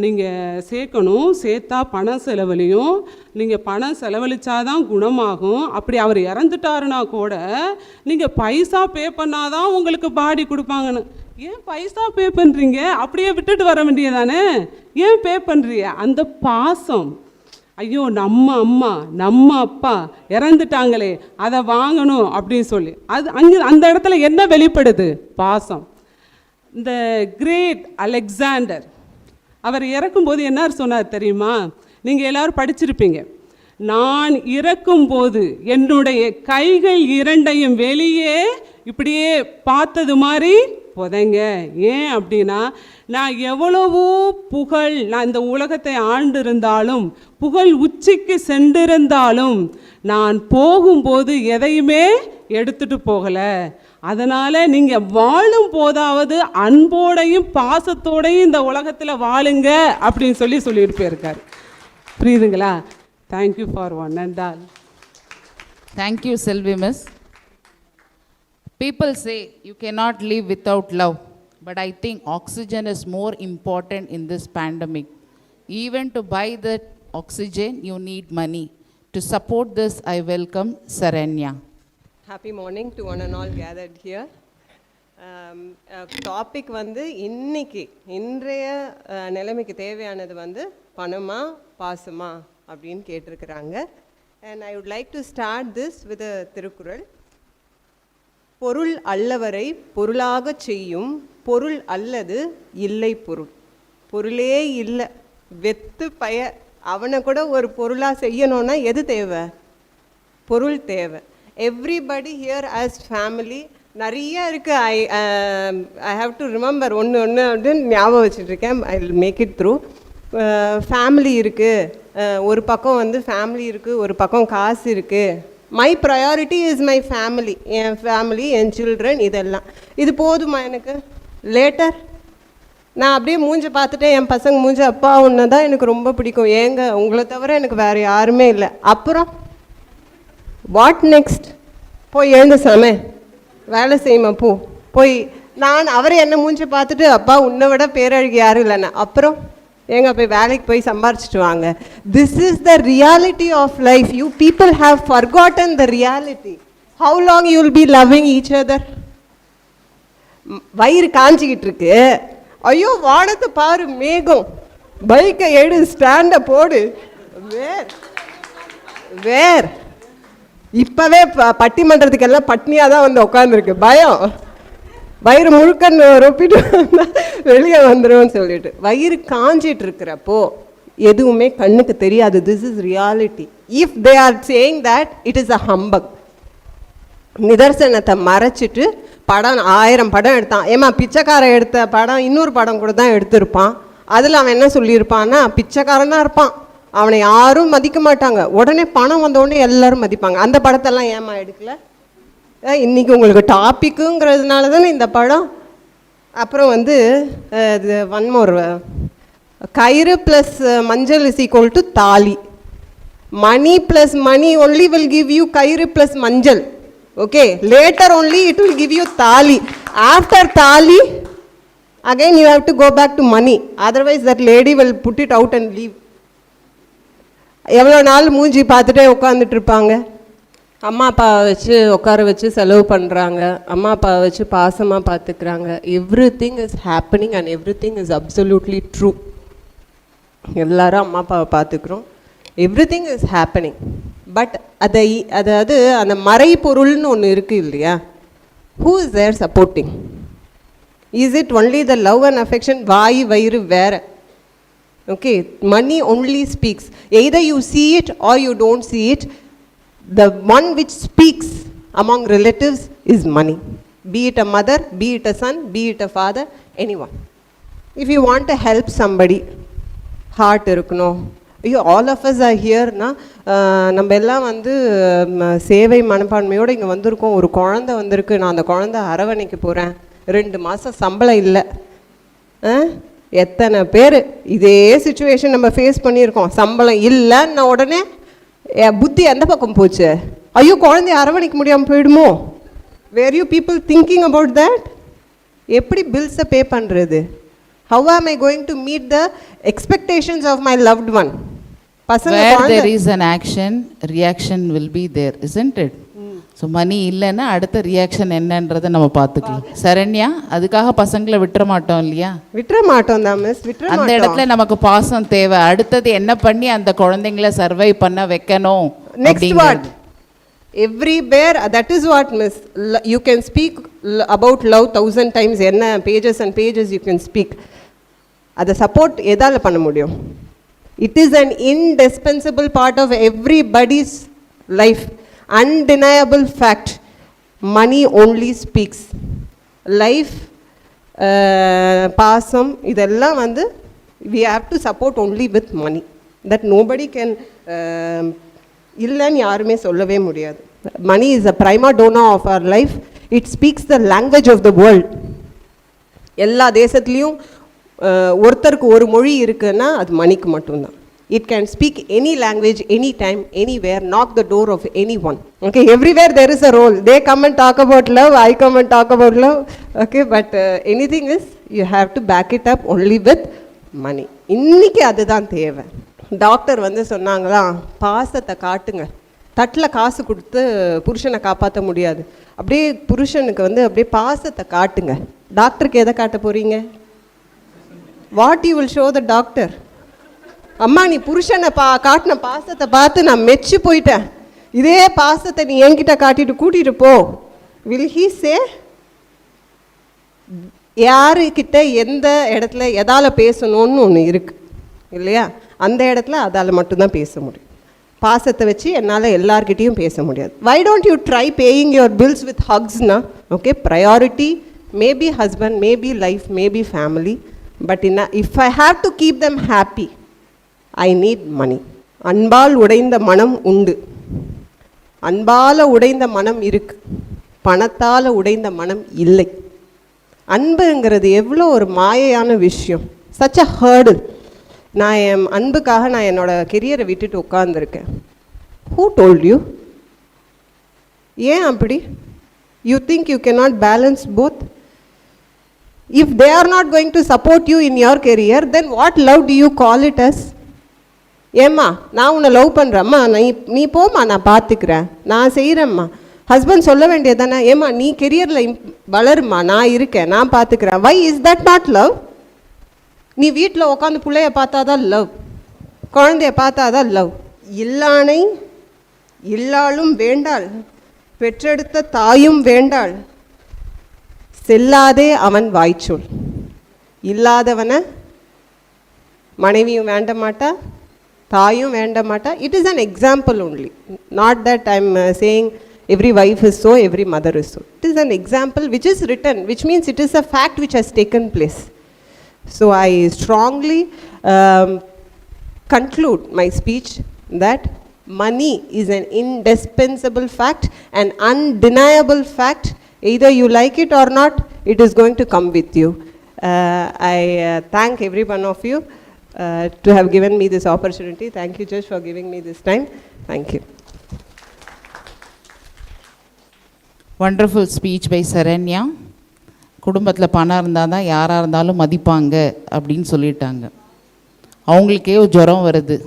நீங்கள் சேர்க்கணும், சேர்த்தா பணம் செலவழியும், நீங்கள் பணம் செலவழிச்சாதான் குணமாகும், அப்படி அவர் இறந்துட்டாருனா கூட நீங்கள் பைசா பே பண்ணாதான் உங்களுக்கு பாடி கொடுப்பாங்கன்னு. ஏன் பைசா பே பண்ணுறீங்க, அப்படியே விட்டுட்டு வர வேண்டியதானே, ஏன் பே பண்ணுறீங்க? அந்த பாசம், ஐயோ நம்ம அம்மா நம்ம அப்பா இறந்துட்டாங்களே அதை வாங்கணும் அப்படின்னு சொல்லி அது அந்த இடத்துல என்ன வெளிப்படுது? பாசம். இந்த கிரேட் அலெக்சாண்டர் அவர் இறக்கும்போது என்ன சொன்னார் தெரியுமா? நீங்கள் எல்லாரும் படிச்சிருப்பீங்க. நான் இறக்கும்போது என்னுடைய கைகள் இரண்டையும் வெளியே இப்படியே பார்த்தது மாதிரி புதைங்க. ஏன் அப்படின்னா, நான் எவ்வளவோ புகழ், நான் இந்த உலகத்தை ஆண்டிருந்தாலும் புகழ் உச்சிக்கு சென்றிருந்தாலும் நான் போகும்போது எதையுமே எடுத்துட்டு போகலை. அதனால் நீங்கள் வாழும் போதாவது அன்போடையும் பாசத்தோடையும் இந்த உலகத்தில் வாழுங்க அப்படின்னு சொல்லிட்டு போயிருக்காரு. புரியுதுங்களா? Thank you for one and all. Thank you Selvi miss. People say you cannot live without love, but I think oxygen is more important in this pandemic. Even to buy that oxygen, you need money. To support this, I welcome Saranya. Happy morning to one and all gathered here. Topic வந்து இன்றைய நிலைமைக்கு தேவையானது வந்து பணமா பாசமா அப்படின்னு கேட்டிருக்கிறாங்க. And I would like to start this with a Thirukkural. பொருள் அல்லவரை பொருளாக செய்யும் பொருள் அல்லது இல்லை பொருள். பொருளே இல்லை, வெத்து பய, அவனை கூட ஒரு பொருளாக செய்யணும்னா எது தேவை? பொருள் தேவை. எவ்ரிபடி ஹியர் ஆஸ் ஃபேமிலி நிறைய இருக்குது. ஐ ஹாவ் டு ரிமெம்பர் ஒன்று அப்படின்னு ஞாபகம் வச்சுட்ருக்கேன். I will make it through. Family இருக்குது, ஒரு பக்கம் வந்து ஃபேமிலி இருக்குது, ஒரு பக்கம் காசு இருக்குது. My priority is my family, N family, N children, இதெல்லாம். இது போதுமா எனக்கு? லேட்டர் நான் அப்படியே மூஞ்சை பார்த்துட்டே என் பசங்க மூஞ்ச, அப்பா ஒன்று தான் எனக்கு ரொம்ப பிடிக்கும், ஏங்க உங்களை தவிர எனக்கு வேறு யாருமே இல்லை. அப்புறம் வாட் நெக்ஸ்ட்? போய் எழுந்த சமை வேலை செய்யுமா, போய் நான் அவரை என்ன மூஞ்சை பார்த்துட்டு, அப்பா உன்னை விட பேரழகி யாரும் இல்லைண்ணா, அப்புறம் ஏங்க போய் வேலைக்கு போய் சம்பாரிச்சிட்டு வாங்க. This is the reality of life. You people have forgotten the reality. How long you will be loving each other? வயிறு காஞ்சிக்கிட்டு இருக்கு, ஐயோ வானத்தை பாரு மேகம், பைக்கை எடு, ஸ்டாண்டை போடு, வேர் இப்போவே பட்டிமன்றத்துக்கெல்லாம் பட்னியாக தான் வந்து உட்காந்துருக்கு. பயம், வயிறு முழுக்க ரொப்பிட்டு வெளியே வந்துடும் சொல்லிட்டு வயிறு காஞ்சிட்டு இருக்கிறப்போ எதுவுமே கண்ணுக்கு தெரியாது. This is reality. If they are saying that it is a humbug. நிதர்சனத்தை மறைச்சிட்டு படம் 1000 படம் எடுத்தான். ஏமா பிச்சைக்காரன் எடுத்த படம் இன்னொரு படம் கூட தான் எடுத்திருப்பான். அதில் அவன் என்ன சொல்லியிருப்பான்னா, பிச்சைக்காரனாக இருப்பான், அவனை யாரும் மதிக்க மாட்டாங்க. உடனே பணம் வந்த உடனே எல்லாரும் மதிப்பாங்க. அந்த படத்தெல்லாம் ஏமா எடுக்கல? இன்றைக்கி உங்களுக்கு டாப்பிக்குங்கிறதுனால தானே இந்த படம். அப்புறம் வந்து இது ஒன் மோர், கயிறு ப்ளஸ் மஞ்சள் is equal to thali. Money plus money only will give you kayiru plus manjal. Okay, later only it will give you thali. After thali again you have to go back to money, otherwise that lady will put it out and leave. எவ்வளோ நாள் மூஞ்சி பார்த்துட்டே உட்காந்துட்டு இருப்பாங்க. அம்மா அப்பாவை வச்சு உட்கார வச்சு செலவு பண்ணுறாங்க, அம்மா அப்பாவை வச்சு பாசமாக பார்த்துக்கிறாங்க. Everything is happening and everything is absolutely true. எல்லாரும் அம்மா அப்பாவை பார்த்துக்கிறோம், எவ்ரிதிங் இஸ் ஹேப்பனிங். பட் அதாவது அந்த மறைபொருள்னு ஒன்று இருக்குது இல்லையா, who is there supporting? Is it only the love and affection? வாய் வயிறு வேறு. Okay, money only speaks. Either you see it or you don't see it. The one which speaks among relatives is money. Be it a mother, be it a son, be it a father, anyone. If you want to help somebody, heart irukno. All of us are here na, நம்ம எல்லாம் வந்து சேவை மனப்பான்மையோடு இங்கே வந்திருக்கோம். ஒரு குழந்தை வந்திருக்கு, நான் அந்த குழந்தை அரவணைக்க போகிறேன், 2 மாதம் சம்பளம் இல்லை. எத்தனை பேர் இதே சுச்சுவேஷன் நம்ம ஃபேஸ் பண்ணியிருக்கோம். சம்பளம் இல்லைன்ன உடனே புத்தி எந்த பக்கம் போச்சு? ஐயோ குழந்தைய அரவணைக்க முடியாமல் போயிடுமோ? Where you people thinking about that? எப்படி பில்ஸை பே பண்ணுறது? How am I going to meet the expectations of my loved one? Where there is an action, reaction will be there, isn't it? So money இல்லைன்னா அடுத்த ரியாக்ஷன் என்னன்றதை நம்ம பார்த்துக்கலாம். சரண்யா, அதுக்காக பசங்களை விட்டுற மாட்டோம் இல்லையா? விட்டுற மாட்டோம் தான் மிஸ், விட்டுற மாட்டோம். அந்த இடத்துல நமக்கு பாசம் தேவை. அடுத்தது என்ன பண்ணி அந்த குழந்தைங்களை சர்வை பண்ண வைக்கணும். Next what? Everywhere, that is what miss. You can speak about love 1000 times. என்ன pages and pages you can speak. அதை சப்போர்ட் எதால் பண்ண முடியும்? It is an indispensable part of everybody's life. Undeniable fact. Money only speaks. Life, பாசம் இதெல்லாம் வந்து we have to support only with money. That nobody can இல்லைன்னு யாருமே சொல்லவே முடியாது. Money is a prima donna of our life. It speaks the language of the world. எல்லா தேசத்துலேயும் ஒருத்தருக்கு ஒரு மொழி இருக்குன்னா அது மணிக்கு மட்டும்தான். It can speak any language, anytime, anywhere, knock the door of anyone. Okay, everywhere there is a role. They come and talk about love, I come and talk about love. Okay, but anything is, you have to back it up only with money. இன்னைக்கு அதுதான் தேவை. டாக்டர் வந்து சொன்னாங்களா, பாசத்தை காட்டுங்க. தட்டில் காசு கொடுத்து புருஷனை காப்பாற்ற முடியாது. அப்படியே புருஷனுக்கு வந்து அப்படியே பாசத்தை காட்டுங்க. டாக்டருக்கு எதை காட்ட போகிறீங்க? What you will show the doctor? அம்மா நீ புருஷனை காட்டின பாசத்தை பார்த்து நான் மெச்சு போயிட்டேன், இதே பாசத்தை நீ என்கிட்ட காட்டிட்டு கூட்டிகிட்டு போ. வில் ஹீ சே? யாருக்கிட்ட எந்த இடத்துல எதால் பேசணும்னு ஒன்று இருக்குது இல்லையா? அந்த இடத்துல அதால் மட்டும்தான் பேச முடியும். பாசத்தை வச்சு என்னால் எல்லார்கிட்டையும் பேச முடியாது. Why don't you try paying your bills with ஹக்ஸ்னா? Okay, priority maybe husband, maybe life, maybe family. But if I have to keep them happy, I need money. அன்பால் உடைந்த மனம் உண்டு, அன்பால் உடைந்த மனம் இருக்கு, பணத்தால் உடைந்த மனம் இல்லை. அன்புங்கிறது எவ்வளோ ஒரு மாயையான விஷயம். Such a hurdle. நான் என் அன்புக்காக நான் என்னோட கெரியரை விட்டுட்டு உட்காந்துருக்கேன். Who told you? ஏன் அப்படி? You think you cannot balance both? If they are not going to support you in your career, then what love do you call it as? ஏம்மா நான் உன்னை லவ் பண்ணுறேம்மா, நீ போம்மா, நான் பார்த்துக்கிறேன், நான் செய்கிறேம்மா. ஹஸ்பண்ட் சொல்ல வேண்டியது தானே, ஏம்மா நீ கெரியரில் வளருமா, நான் இருக்கேன், நான் பார்த்துக்கிறேன். Why is that not love? நீ வீட்டில் உட்காந்து பிள்ளைய பார்த்தா தான் லவ், குழந்தைய பார்த்தா தான் லவ். இல்லானை இல்லாலும் வேண்டாள், பெற்றெடுத்த தாயும் வேண்டாள், செல்லாதே அவன் வாய்ச்சொல். இல்லாதவனை மனைவியும் வேண்ட மாட்டா, தாயும் வேண்ட மாட்டா. It is an example only. Not that I am saying every wife is so, every mother is so. It is an example which is written, which means it is a fact which has taken place. So I strongly conclude my speech that money is an indispensable fact, an undeniable fact. Either you like it or not, it is going to come with you. I thank every one of you to have given me this opportunity. Thank you, Judge, for giving me this time. Thank you. Wonderful speech by Saranya. குடும்பத்தில் பணம் இருந்தால் தான் யாராக இருந்தாலும் மதிப்பாங்க அப்படின்னு சொல்லிட்டாங்க. அவங்களுக்கே ஒரு ஜுரம் வருது,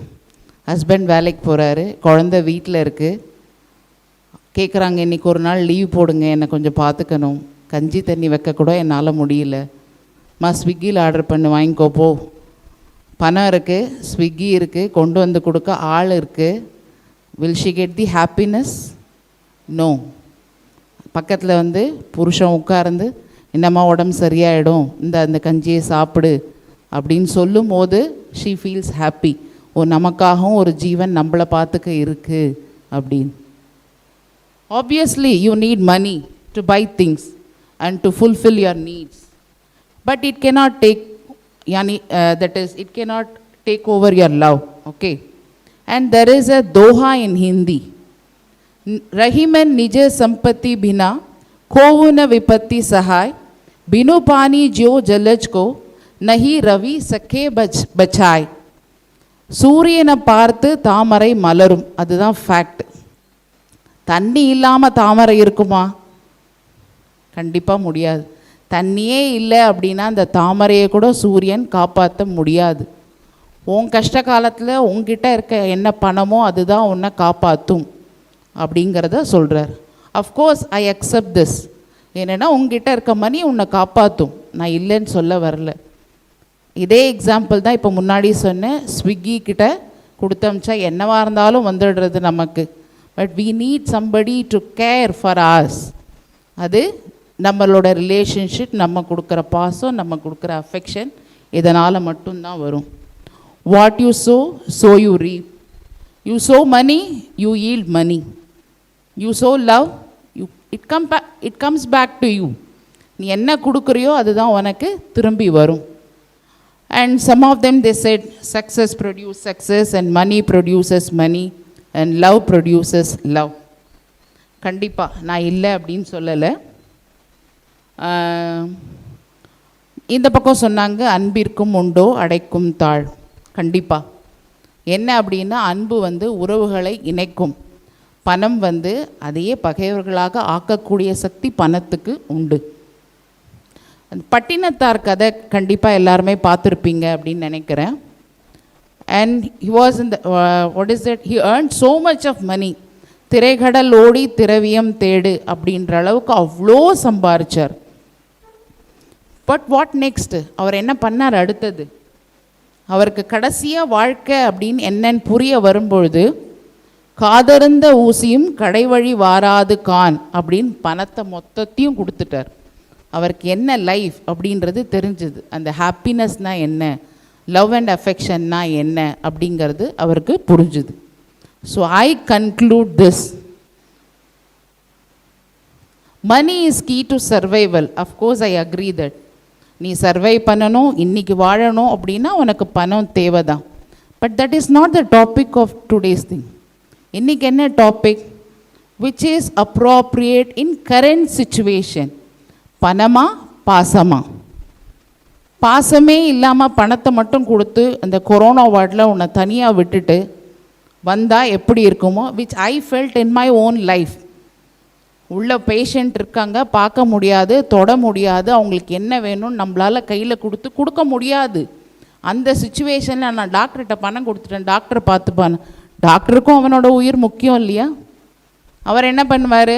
ஹஸ்பண்ட் வேலைக்கு போகிறாரு, குழந்த வீட்டில் இருக்குது, கேட்குறாங்க இன்றைக்கி ஒரு நாள் லீவ் போடுங்க, என்னை கொஞ்சம் பார்த்துக்கணும், கஞ்சி தண்ணி வைக்க கூட என்னால் முடியல, ஸ்விக்கியில் ஆர்டர் பண்ணி வாங்கிக்கோ போ. பணம் இருக்குது, ஸ்விக்கி இருக்குது, கொண்டு வந்து கொடுக்க ஆள் இருக்குது. Will she get the happiness? No. பக்கத்தில் வந்து புருஷன் உட்கார்ந்து என்னம்மா உடம்பு சரியாயிடும், அந்த கஞ்சியை சாப்பிடு அப்படின்னு சொல்லும் போது ஷீ ஃபீல்ஸ் ஹாப்பி. ஓ நமக்காகவும் ஒரு ஜீவன் நம்மளை பார்த்துக்க இருக்குது அப்படின்னு. Obviously you need money to buy things and to fulfil your needs, but it cannot take that is, it cannot take over your love. Okay, and there is a doha in Hindi, Rahiman निज संपत्ति बिना खोऊ न विपत्ति सहाय, बिनु पानी जो जलज को नहीं रवि सखे बचाए. சூரியனை பார்த்து தாமரை மலரும், அதுதான் ஃபேக்ட். தண்ணி இல்லாமல் தாமரை இருக்குமா? கண்டிப்பாக முடியாது. தண்ணியே இல்லை அப்படின்னா அந்த தாமரையை கூட சூரியன் காப்பாற்ற முடியாது. உன் கஷ்ட காலத்தில் உங்ககிட்ட இருக்க என்ன பணமோ அதுதான் உன்னை காப்பாற்றும் அப்படிங்கிறத சொல்கிறார். Of course I accept this. ஏன்னா உங்ககிட்ட இருக்க மணி உன்னை காப்பாற்றும், நான் இல்லைன்னு சொல்ல வரல. இதே எக்ஸாம்பிள் தான் இப்போ முன்னாடி சொன்னேன். ஸ்விக்கி கிட்ட கொடுத்தமிச்சா என்னவாக இருந்தாலும் வந்துடுறது நமக்கு. But we need somebody to care for us. அது நம்மளோட ரிலேஷன்ஷிப், நம்ம கொடுக்குற பாசம், நம்ம கொடுக்குற அஃபெக்ஷன், இதனால் மட்டும்தான் வரும். What you sow you reap. You sow money, you yield money. You sow love, it comes back to you. நீ என்ன கொடுக்குறியோ அதுதான் உனக்கு திரும்பி வரும். And some of them they said success produces success and money produces money and love produces love. கண்டிப்பாக நான் இல்லை அப்படின்னு சொல்லலை. இந்த பக்கம் சொன்னாங்க அன்பிற்கும் உண்டோ அடைக்கும் தாழ். கண்டிப்பாக என்ன அப்படின்னா அன்பு வந்து உறவுகளை இணைக்கும். பணம் வந்து அதையே பகைவர்களாக ஆக்கக்கூடிய சக்தி பணத்துக்கு உண்டு. அந்த பட்டினத்தார் கதை கண்டிப்பாக எல்லாருமே பார்த்துருப்பீங்க அப்படின்னு நினைக்கிறேன். And he was in the what is that, he earn so much of money. திரைக்கடல் ஓடி திரவியம் தேடு அப்படின்ற அளவுக்கு அவ்வளோ சம்பாரிச்சார். பட் வாட் நெக்ஸ்ட்டு, அவர் என்ன பண்ணார் அடுத்தது? அவருக்கு கடைசியாக வாழ்க்கை அப்படின்னு என்னன்னு புரிய வரும்பொழுது காதருந்த ஊசியும் கடைவழி வாராது கான் அப்படின்னு பணத்தை மொத்தத்தையும் கொடுத்துட்டார். அவருக்கு என்ன லைஃப் அப்படின்றது தெரிஞ்சுது. அந்த ஹாப்பினஸ்னால் என்ன, லவ் அண்ட் அஃபெக்ஷன்னா என்ன அப்படிங்கிறது அவருக்கு புரிஞ்சுது. So I conclude this. Money is key to survival. Of course I agree that. நீ சர்வை பண்ணணும், இன்றைக்கி வாழணும் அப்படின்னா உனக்கு பணம் தேவை தான். But that is not the topic of today's thing. இன்றைக்கி என்ன topic? Which is appropriate in current situation. பணமா பாசமா? பாசமே இல்லாமல் பணத்தை மட்டும் கொடுத்து அந்த கொரோனா வார்டில் உன்னை தனியாக விட்டுட்டு வந்தால் எப்படி இருக்குமோ, which I felt in my own life. உள்ள பேஷண்ட் இருக்காங்க, பார்க்க முடியாது, தொட முடியாது, அவங்களுக்கு என்ன வேணும்னு நம்மளால் கையில் கொடுக்க முடியாது. அந்த சுச்சுவேஷனில் நான் டாக்டர்கிட்ட பணம் கொடுத்துட்டேன், டாக்டரை பார்த்துப்பான்னு. டாக்டருக்கும் அவனோட உயிர் முக்கியம் இல்லையா? அவர் என்ன பண்ணுவார்,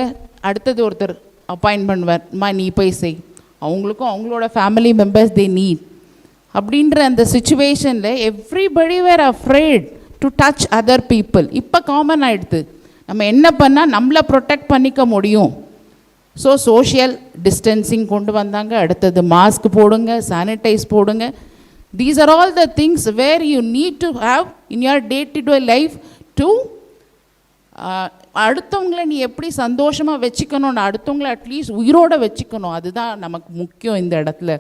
அடுத்தது ஒருத்தர் அப்பாயின்ட் பண்ணுவார், நீ போய் செய். அவங்களுக்கும் அவங்களோட ஃபேமிலி மெம்பர்ஸ் தே நீட். அப்படின்ற அந்த சுச்சுவேஷனில் everybody where afraid to touch other people. இப்போ காமன் ஆகிடுது. நம்ம என்ன பண்ணால் நம்மளை ப்ரொடெக்ட் பண்ணிக்க முடியும். ஸோ சோஷியல் டிஸ்டன்சிங் கொண்டு வந்தாங்க. அடுத்தது மாஸ்க் போடுங்க, சானிடைஸ் போடுங்க. These are all the things where you need to have in your day to day life to அடுத்தவங்களை நீ எப்படி சந்தோஷமாக வச்சுக்கணும், அடுத்தவங்களை அட்லீஸ்ட் உயிரோடு வச்சுக்கணும். அதுதான் நமக்கு முக்கியம் இந்த இடத்துல.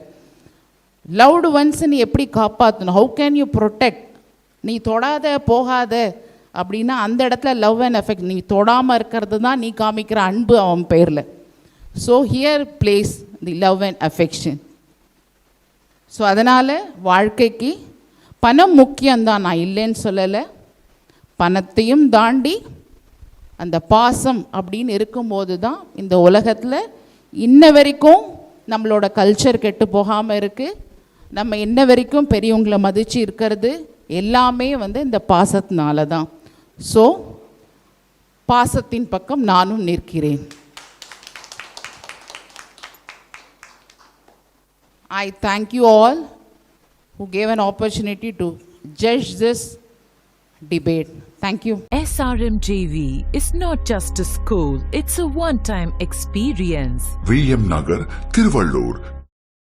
லவ்டு ஒன்ஸை நீ எப்படி காப்பாற்றணும், ஹவு கேன் யூ ப்ரொடெக்ட். நீ தொடாத போகாத அப்படின்னா அந்த இடத்துல லவ் அண்ட் அஃபெக்ட். நீ தொடாமல் இருக்கிறது தான் நீ காமிக்கிற அன்பு அவன் பேரில். So here place the love and affection. So அதனால் வாழ்க்கைக்கு பணம் முக்கியம்தான், நான் இல்லைன்னு சொல்லலை. பணத்தையும் தாண்டி அந்த பாசம் அப்படின்னு இருக்கும்போது தான் இந்த உலகத்தில் இன்ன வரைக்கும் நம்மளோட கல்ச்சர் கெட்டு போகாமல் இருக்குது. நம்ம இன்ன வரைக்கும் பெரியவங்களை மதித்து இருக்கிறது எல்லாமே இந்த பாசத்தினால தான். ஸோ பாசத்தின் பக்கம் நானும் நிற்கிறேன். I thank you all who gave an opportunity to judge this debate. Thank you. SRMJV is not just a school, it's a one-time experience. VM Nagar, Tiruvallur,